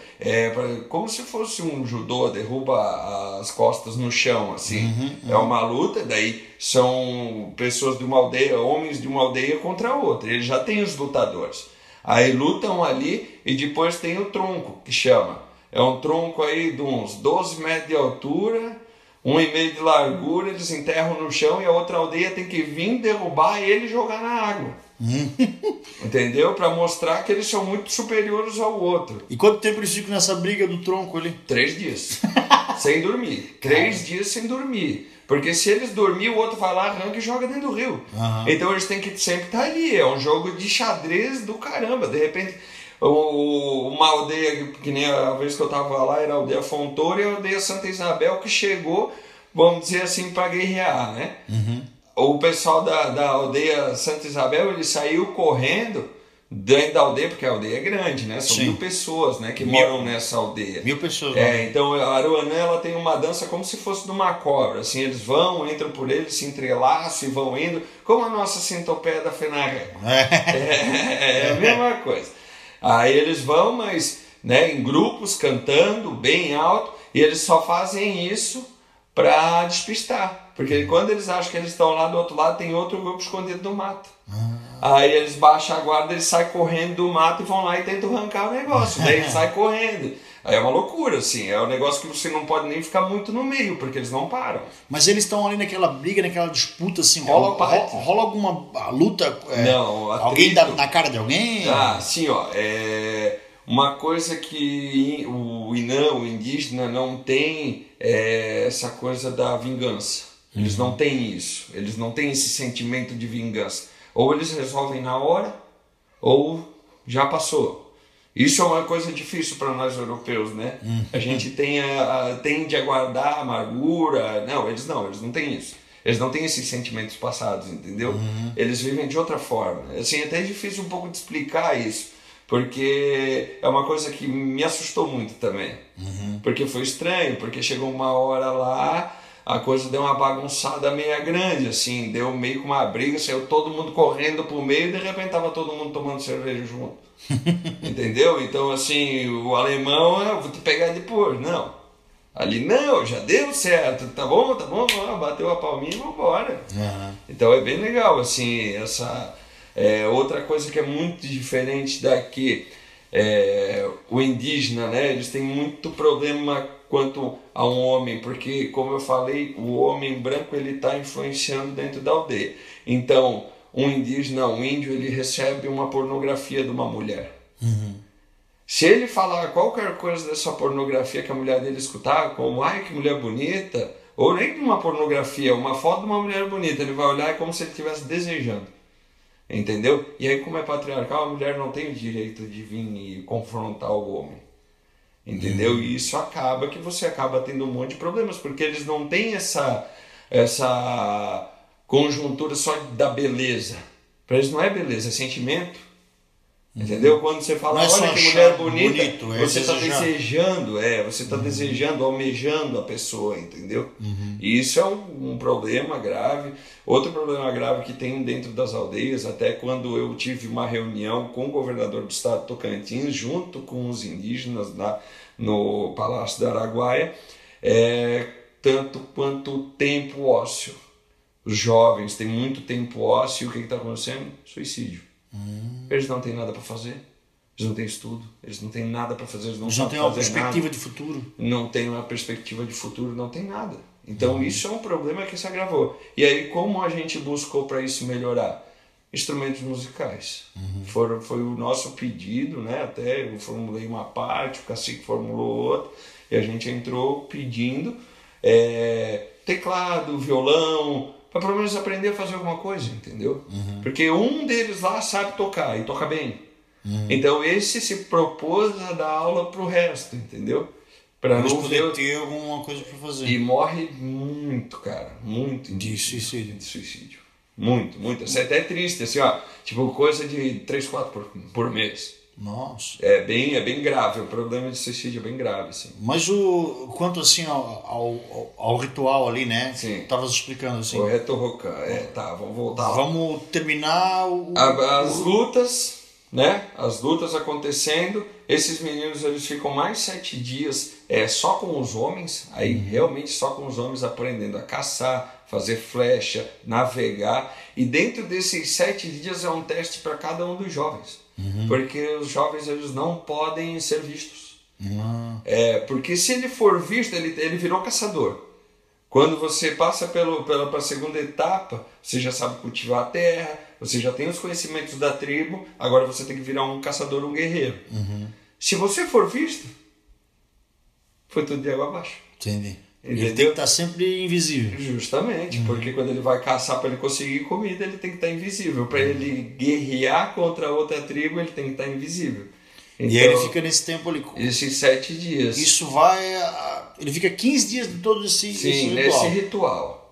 como se fosse um judô, derruba as costas no chão, assim. É uma luta, daí são pessoas de uma aldeia, homens de uma aldeia contra a outra. Eles já têm os lutadores. Aí lutam ali e depois tem o tronco, que chama. É um tronco aí de uns 12 metros de altura, 1,5 de largura, eles enterram no chão e a outra aldeia tem que vir derrubar ele e jogar na água. Entendeu? Para mostrar que eles são muito superiores ao outro. E quanto tempo eles ficam nessa briga do tronco ali? 3 dias. Sem dormir. 3 dias sem dormir. Porque se eles dormirem, o outro vai lá, arranca e joga dentro do rio. Então eles têm que sempre estar ali. É um jogo de xadrez do caramba. De repente, uma aldeia, que nem a vez que eu tava lá, era a aldeia Fontoura e a aldeia Santa Isabel, que chegou, vamos dizer assim, para guerrear, né? O pessoal da aldeia Santa Isabel, ele saiu correndo dentro da aldeia, porque a aldeia é grande, né? São 1.000 pessoas, né, que moram nessa aldeia. 1.000 pessoas. Então a Aruanã, ela tem uma dança como se fosse de uma cobra. Assim, eles vão, entram por eles, se entrelaçam e vão indo, como a nossa centopeia da Fenaré. É a mesma coisa. Aí eles vão, mas né, em grupos, cantando bem alto, e eles só fazem isso para despistar. Porque quando eles acham que eles estão lá do outro lado, tem outro grupo escondido no mato. Aí eles baixam a guarda, eles saem correndo do mato e vão lá e tentam arrancar o negócio. Daí eles saem correndo. Aí é uma loucura, assim. É um negócio que você não pode nem ficar muito no meio, porque eles não param. Mas eles estão ali naquela briga, naquela disputa, assim. Rola alguma luta? Não. Alguém dá na cara de alguém? Sim, ó. Uma coisa que o Inã, o indígena, não tem essa coisa da vingança. Eles não têm isso. Eles não têm esse sentimento de vingança. Ou eles resolvem na hora, ou já passou. Isso é uma coisa difícil para nós europeus, né? A gente tende a guardar amargura. Não, eles não têm isso. Eles não têm esses sentimentos passados, entendeu? Eles vivem de outra forma. Assim, é até difícil um pouco de explicar isso, porque é uma coisa que me assustou muito também. Porque foi estranho, porque chegou uma hora lá, a coisa deu uma bagunçada meio grande, assim, deu meio que uma briga, saiu todo mundo correndo pro meio e de repente tava todo mundo tomando cerveja junto. Entendeu? Então, assim, o alemão, eu vou te pegar depois. Não. Ali, não, já deu certo, tá bom, bateu a palminha e vambora. Então é bem legal, assim, essa... outra coisa que é muito diferente daqui, o indígena, né? Eles têm muito problema quanto a um homem, porque, como eu falei, o homem branco ele está influenciando dentro da aldeia. Então, um indígena, um índio, ele recebe uma pornografia de uma mulher. Se ele falar qualquer coisa dessa pornografia que a mulher dele escutar, como, ai, que mulher bonita, ou nem de uma pornografia, uma foto de uma mulher bonita, ele vai olhar como se ele estivesse desejando. Entendeu? E aí, como é patriarcal, a mulher não tem o direito de vir e confrontar o homem. Entendeu? E isso acaba que você acaba tendo um monte de problemas, porque eles não têm essa conjuntura só da beleza. Para eles não é beleza, é sentimento. Entendeu? Quando você fala, olha que mulher bonita, bonito, você está desejando, você está desejando, almejando a pessoa, entendeu? E isso é um problema grave. Outro problema grave que tem dentro das aldeias, até quando eu tive uma reunião com o governador do estado de Tocantins, junto com os indígenas lá no Palácio da Araguaia, tanto quanto tempo ósseo. Os jovens têm muito tempo ósseo e o que está acontecendo? Suicídio. Eles não têm nada para fazer, eles não têm estudo, eles não têm nada para fazer, eles não têm uma perspectiva de futuro. Não tem uma perspectiva de futuro, não tem nada. Então isso é um problema que se agravou. E aí como a gente buscou para isso melhorar? Instrumentos musicais. Foi o nosso pedido, né? Até eu formulei uma parte, o cacique formulou outra, e a gente entrou pedindo teclado, violão, para pelo menos aprender a fazer alguma coisa, entendeu? Porque um deles lá sabe tocar e toca bem. Então esse se propôs a dar aula pro resto, entendeu? Para não poder ter alguma coisa para fazer. E morre muito, cara, muito de suicídio. De suicídio. Muito. Isso é até triste, assim, ó, tipo coisa de 3, 4 por mês. Nossa. É bem grave, o problema de suicídio é bem grave, assim. Mas quanto assim ao ritual ali, né? Sim. Tava explicando assim. O Reto Rocan, vamos voltar lá. Vamos terminar as lutas, né? As lutas acontecendo, esses meninos eles ficam mais 7 dias só com os homens, aí realmente só com os homens aprendendo a caçar, fazer flecha, navegar, e dentro desses 7 dias é um teste para cada um dos jovens. Porque os jovens eles não podem ser vistos. Uhum. Porque se ele for visto, ele virou caçador. Quando você passa pela segunda etapa, você já sabe cultivar a terra, você já tem os conhecimentos da tribo, agora você tem que virar um caçador, um guerreiro. Se você for visto, foi tudo de água abaixo. Entendi. Entendeu? Ele tem que estar sempre invisível. Justamente, porque quando ele vai caçar para ele conseguir comida, ele tem que estar invisível. Para ele guerrear contra outra tribo, ele tem que estar invisível. Então, e aí ele fica nesse tempo ali. Esses 7 dias. Isso vai... Ele fica 15 dias de todo esse ritual. Nesse ritual.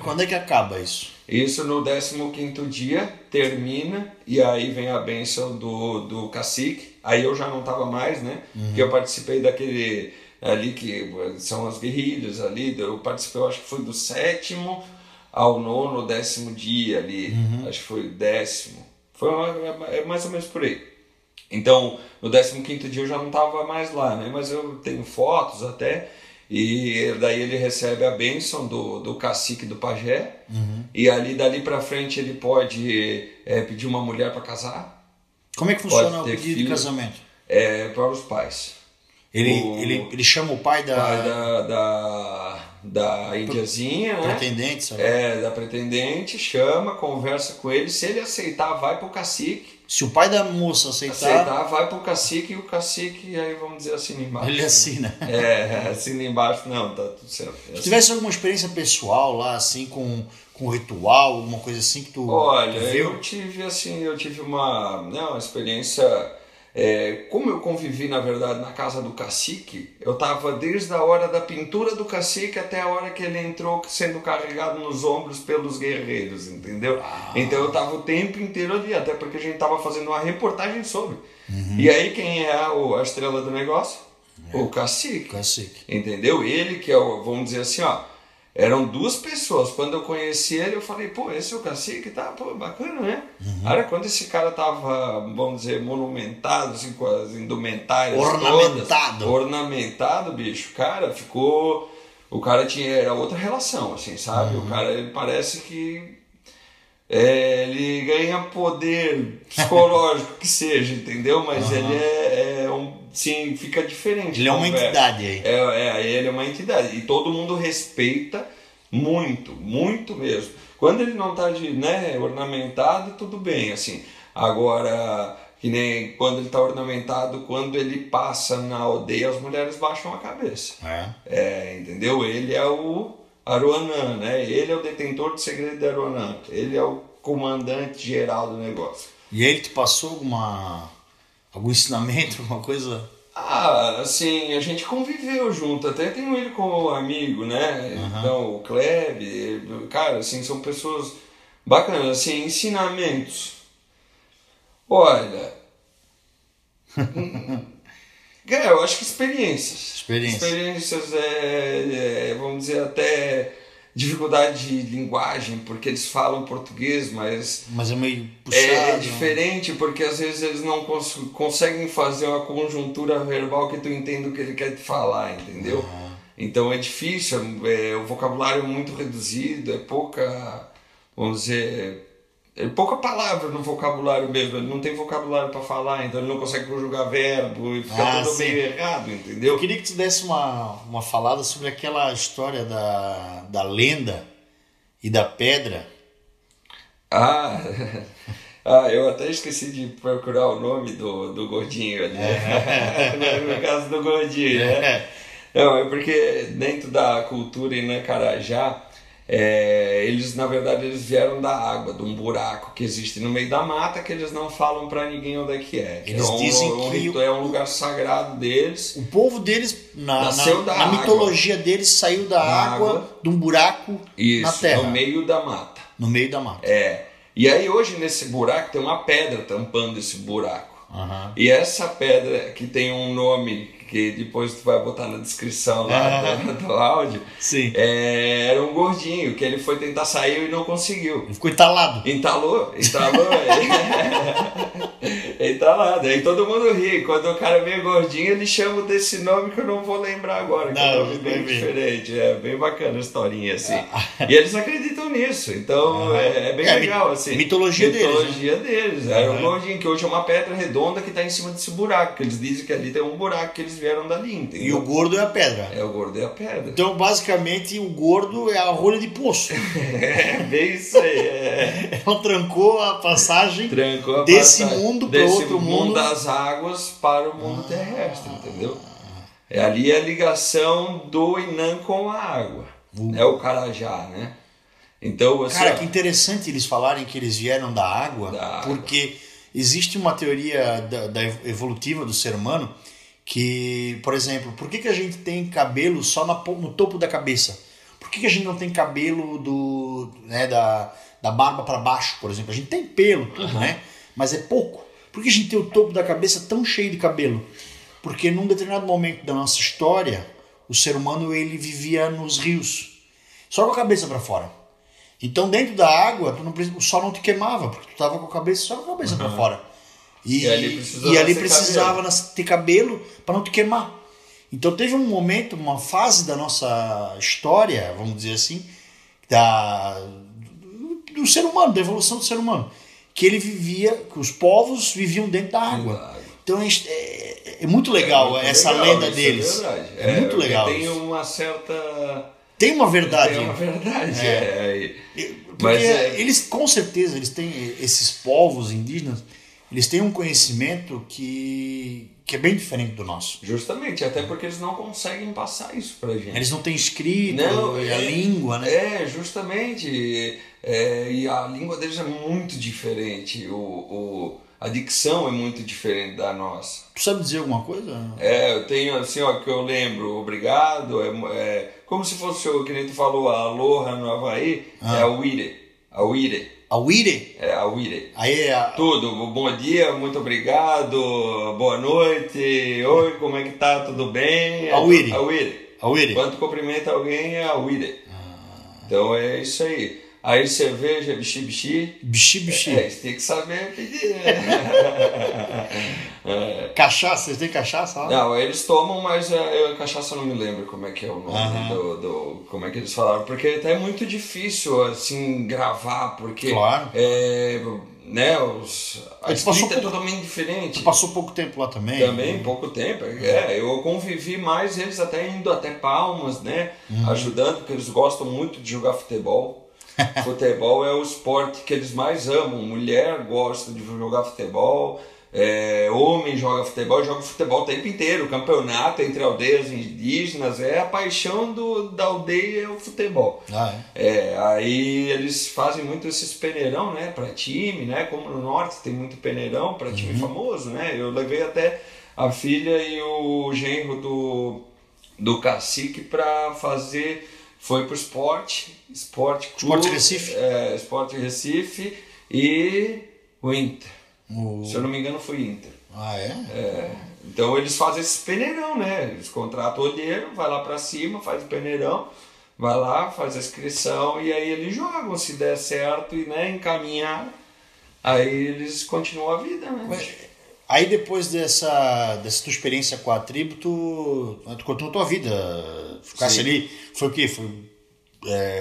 Quando é que acaba isso? Isso no 15º dia termina, e aí vem a bênção do cacique. Aí eu já não estava mais, né? Porque eu participei daquele... ali que são as guerrilhas ali, eu participei, eu acho que foi do 7º ao 9º, 10º dia ali, acho que foi o 10º, é mais ou menos por aí. Então, no 15º dia eu já não estava mais lá, né? Mas eu tenho fotos até, e daí ele recebe a bênção do cacique do pajé, e dali pra frente ele pode pedir uma mulher para casar. Como é que funciona o pedido de casamento? Para os pais. Ele chama o pai da indiazinha, né? Pretendente, sabe? Da pretendente, chama, conversa com ele. Se ele aceitar, vai pro cacique. Se o pai da moça aceitar, vai pro cacique, e o cacique, aí vamos dizer, assina embaixo. Ele assina. Assina embaixo, não, tá tudo certo. Se tivesse alguma experiência pessoal lá, assim, com ritual, alguma coisa assim que tu... Olha, tu viu? eu tive uma experiência... como eu convivi, na verdade, na casa do cacique, eu estava desde a hora da pintura do cacique até a hora que ele entrou sendo carregado nos ombros pelos guerreiros, entendeu? Então eu estava o tempo inteiro ali, até porque a gente estava fazendo uma reportagem sobre. E aí quem é a estrela do negócio? O cacique. Entendeu? Ele que é vamos dizer assim, eram 2 pessoas. Quando eu conheci ele, eu falei, pô, esse é o cacique, tá? Pô, bacana, né? Cara, quando esse cara tava, vamos dizer, monumentado, assim, com as indumentárias ornamentado, bicho, cara, ficou... O cara era outra relação, assim, sabe? O cara, ele parece que... ele ganha poder psicológico que seja, entendeu? Mas ele sim, fica diferente. Ele é uma entidade aí. Ele é uma entidade. E todo mundo respeita muito, muito mesmo. Quando ele não está ornamentado, tudo bem, assim. Agora, que nem quando ele está ornamentado, quando ele passa na aldeia, as mulheres baixam a cabeça. Entendeu? Ele é o Aruanã, né? Ele é o detentor do segredo de Aruanã. Ele é o comandante geral do negócio. E ele te passou algum ensinamento, alguma coisa? Assim, a gente conviveu junto, até tenho ele como amigo, né? Então, o Kleb, cara, assim, são pessoas bacanas, assim, ensinamentos. Olha, eu acho que experiências, vamos dizer, até dificuldade de linguagem, porque eles falam português, mas é meio puxado. É diferente, porque às vezes eles não conseguem fazer uma conjuntura verbal que tu entenda o que ele quer te falar, entendeu? Então é difícil, o vocabulário é muito reduzido, é pouca, vamos dizer, pouca palavra no vocabulário mesmo, ele não tem vocabulário para falar, então ele não consegue conjugar verbo, e fica tudo meio errado, entendeu? Eu queria que tu desse uma falada sobre aquela história da lenda e da pedra. Eu até esqueci de procurar o nome do gordinho ali, no caso do gordinho, né? Não, é porque dentro da cultura Inã-Carajá, eles na verdade eles vieram da água, de um buraco que existe no meio da mata, que eles não falam pra ninguém onde é que é. Eles dizem que é um lugar sagrado deles. O povo deles, na mitologia deles, saiu da água de um buraco na terra. No meio da mata. No meio da mata. E aí hoje nesse buraco tem uma pedra tampando esse buraco. E essa pedra que tem um nome que depois tu vai botar na descrição lá do áudio. Sim. Era um gordinho, que ele foi tentar sair e não conseguiu. Ele ficou entalado. Entalou. Entalado. Aí todo mundo ri. Quando o cara é meio gordinho, ele chama desse nome que eu não vou lembrar agora, que é um nome bem diferente. É bem bacana a historinha, assim. E eles acreditam nisso, então é bem legal, assim. Mitologia deles. Era um gordinho, que hoje é uma pedra redonda que está em cima desse buraco, que eles dizem que ali tem um buraco que eles vieram dali, entendeu? E o gordo é a pedra. O gordo é a pedra. Então, basicamente, o gordo é a rolha de poço. Bem isso aí. Ela trancou a passagem desse mundo para outro mundo. Das águas para o mundo terrestre, entendeu? Ali é a ligação do Inã com a água. É o Carajá, né? Então, assim, cara, que interessante eles falarem que eles vieram da água, porque existe uma teoria da evolutiva do ser humano que, por exemplo, por que a gente tem cabelo só no topo da cabeça? Por que a gente não tem cabelo da barba para baixo, por exemplo? A gente tem pelo, tudo, né? Mas é pouco. Por que a gente tem o topo da cabeça tão cheio de cabelo? Porque num determinado momento da nossa história, o ser humano ele vivia nos rios, só com a cabeça para fora. Então dentro da água, o sol não te queimava, porque tu estava com a cabeça só com a cabeça para fora. E ali precisava ter cabelo para não te queimar. Então teve um momento, uma fase da nossa história, vamos dizer assim, do ser humano, da evolução do ser humano, que que os povos viviam dentro da água. Então é muito legal essa lenda deles. É verdade. Muito legal. Tem uma certa... Tem uma verdade. Tem uma verdade. Porque eles, com certeza, eles têm, esses povos indígenas, eles têm um conhecimento que é bem diferente do nosso. Justamente, até porque eles não conseguem passar isso pra gente. Eles não têm escrito, a língua, né? Justamente. E a língua deles é muito diferente. A dicção é muito diferente da nossa. Tu sabe dizer alguma coisa? Eu tenho assim, que eu lembro, obrigado, como se fosse, que nem tu falou, a aloha no Havaí, é a uire. A uire. A uire? É a uire. Aí Tudo, bom dia, muito obrigado, boa noite, oi, como é que tá, tudo bem? A uire. A uire. A uire. Quando cumprimenta alguém é a uire. Então é isso aí. Aí cerveja é bichi-bichi. Bichi-bichi. Você tem que saber pedir, né? Cachaça, vocês têm cachaça lá? Não, eles tomam, mas cachaça eu não me lembro como é que é o nome como é que eles falaram. Porque até é muito difícil, assim, gravar, porque... Claro. A escrita é totalmente diferente. Tu passou pouco tempo lá também? Também, pouco tempo. Eu convivi mais, eles até indo até Palmas, né? Ajudando, porque eles gostam muito de jogar futebol. Futebol é o esporte que eles mais amam. Mulher gosta de jogar futebol, homem joga futebol o tempo inteiro. Campeonato entre aldeias indígenas é a paixão da aldeia, é o futebol. Aí eles fazem muito esses peneirão, né, para time, né, como no norte tem muito peneirão para time famoso, né. Eu levei até a filha e o genro do cacique para fazer. Foi pro Esporte Recife? Esporte Recife e o Inter. Se eu não me engano foi Inter. Então eles fazem esse peneirão, né? Eles contratam o olheiro, vai lá pra cima, faz o peneirão, vai lá, faz a inscrição e aí eles jogam. Se der certo e encaminhar, aí eles continuam a vida, né? Aí depois dessa tua experiência com a tribo, tu continuou a tua vida, ficasse ali, foi o quê?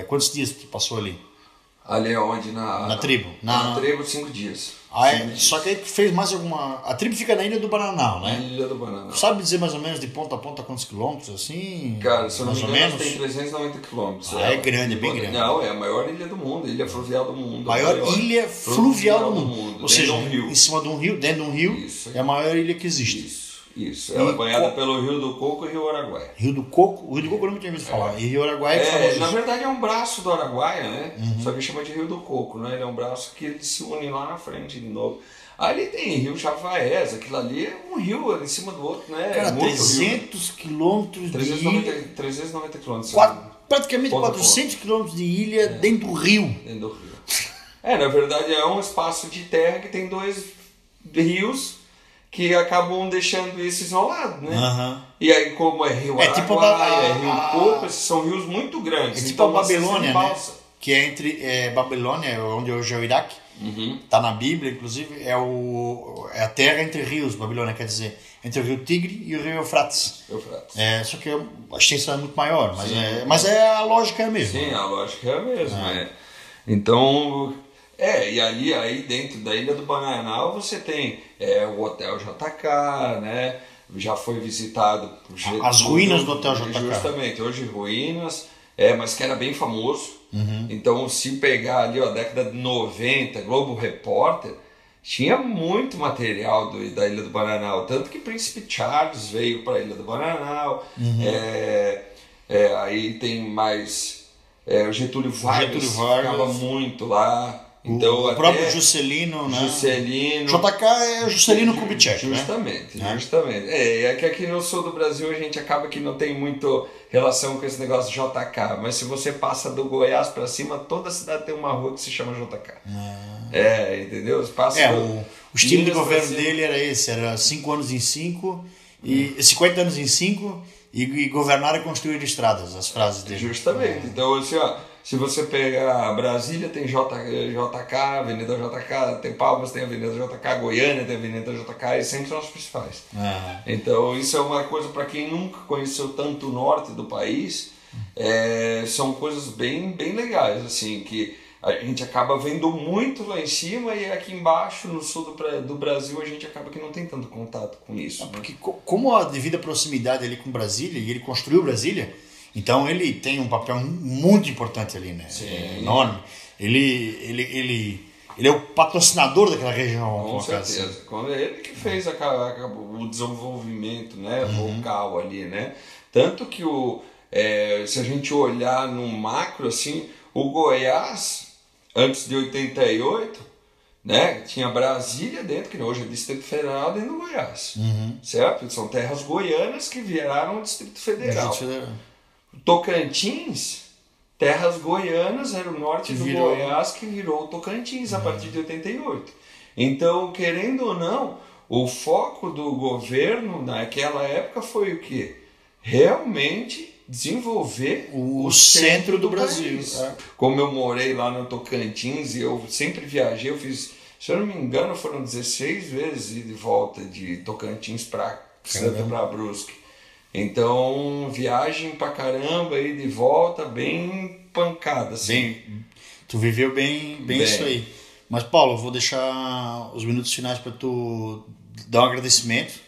Quantos dias tu passou ali? Ali onde? Na tribo? Na tribo, 5 dias. Só que aí tu fez mais alguma... A tribo fica na Ilha do Bananal, né? Na Ilha do Bananal. Sabe dizer mais ou menos de ponta a ponta quantos quilômetros, assim? Cara, se eu não me engano, tem 390 quilômetros. É grande, é bem grande. Não, é a maior ilha do mundo, ilha fluvial do mundo. Maior ilha fluvial do mundo. Ou seja, rio. Em cima de um rio, dentro de um rio, isso. É a maior ilha que existe. Isso. Ela é banhada pelo Rio do Coco e Rio Araguaia. O Rio do Coco eu nunca tinha ouvido falar. E Rio Araguaia é famoso. Na verdade é um braço do Araguaia, né? Só que chama de Rio do Coco, né? Ele é um braço que ele se une lá na frente de novo. Ali tem Rio Chavaés, aquilo ali é um rio em cima do outro, né? Cara, 300 quilômetros de ilha. 390 quilômetros. Praticamente 400 quilômetros de ilha dentro do rio. Dentro do rio. Na verdade é um espaço de terra que tem 2 rios que acabam deixando isso isolado, né? Uhum. E aí, como é Rio Araguaia, é Rio Coco, esses são rios muito grandes. É tipo então, a Babilônia, né? Que é entre Babilônia, onde hoje é o Iraque, tá na Bíblia, inclusive, é a terra entre rios, Babilônia, quer dizer, entre o rio Tigre e o rio Eufrates. Só que a extensão é muito maior, mas a lógica é a mesma. Sim, a lógica é a mesma. Então, e ali aí dentro da Ilha do Bananal você tem o Hotel JK, né? Já foi visitado por as ruínas do Hotel JK. Justamente, hoje ruínas, mas que era bem famoso. Então, se pegar ali a década de 90, Globo Repórter, tinha muito material da Ilha do Bananal, tanto que Príncipe Charles veio para a Ilha do Bananal, aí tem mais o Getúlio Vargas ficava muito lá. Então, o próprio Juscelino, né? JK é Juscelino Kubitschek, justamente, né? Justamente. É que aqui no sul do Brasil a gente acaba que não tem muito relação com esse negócio de JK, mas se você passa do Goiás para cima, toda cidade tem uma rua que se chama JK. Entendeu? O estilo de governo dele era esse, era 5 anos em 5, e 50 anos em 5, e governar e construir estradas, as frases dele. Justamente. Então, assim, se você pegar Brasília, tem JK, Avenida JK, tem Palmas, tem Avenida JK, Goiânia tem Avenida JK, e sempre são as principais. Então, isso é uma coisa para quem nunca conheceu tanto o norte do país, são coisas bem, bem legais, assim, que a gente acaba vendo muito lá em cima e aqui embaixo, no sul do Brasil, a gente acaba que não tem tanto contato com isso. Porque como a devida proximidade ali com Brasília, e ele construiu Brasília, então ele tem um papel muito importante ali, né? Sim. Enorme. Ele é o patrocinador daquela região. Com certeza. Assim. Quando ele que fez o desenvolvimento, né, local ali, né? Tanto que se a gente olhar no macro, assim, o Goiás, antes de 88, né, tinha Brasília dentro, que hoje é Distrito Federal, dentro do Goiás. Certo? São terras goianas que viraram o Distrito Federal. Tocantins, terras goianas, era o norte do Goiás que virou Tocantins a partir de 88. Então, querendo ou não, o foco do governo naquela época foi o quê? Realmente desenvolver o centro do Brasil. Como eu morei lá no Tocantins e eu sempre viajei, eu fiz, se eu não me engano, foram 16 vezes ida e volta de Tocantins para Santa para Brusque. Então, viagem pra caramba, ida e volta, bem pancada. Assim. Tu viveu bem isso aí. Mas, Paulo, eu vou deixar os minutos finais para tu dar um agradecimento.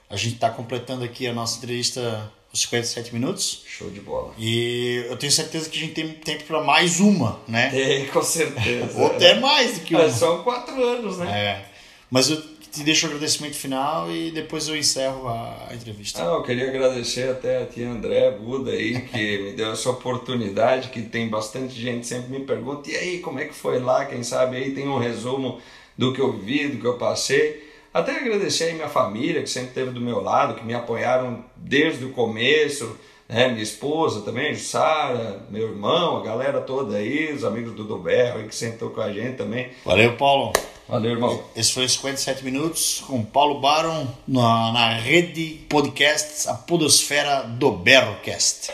A gente está completando aqui a nossa entrevista os 57 minutos. Show de bola. E eu tenho certeza que a gente tem tempo para mais uma, né? Tem, com certeza. Ou até mais do que uma. São 4 anos, né? Mas eu te deixo o agradecimento final e depois eu encerro a entrevista. Eu queria agradecer até a tia André Buda aí, que me deu essa oportunidade, que tem bastante gente sempre me pergunta, e aí, como é que foi lá? Quem sabe aí tem um resumo do que eu vi, do que eu passei. Até agradecer aí minha família, que sempre esteve do meu lado, que me apoiaram desde o começo, né? Minha esposa também, Sara, meu irmão, a galera toda aí, os amigos do Doberro aí que sempre estão com a gente também. Valeu, Paulo. Valeu, irmão. Esse foi 57 minutos com Paulo Baron na rede podcasts, a podosfera do Berrocast.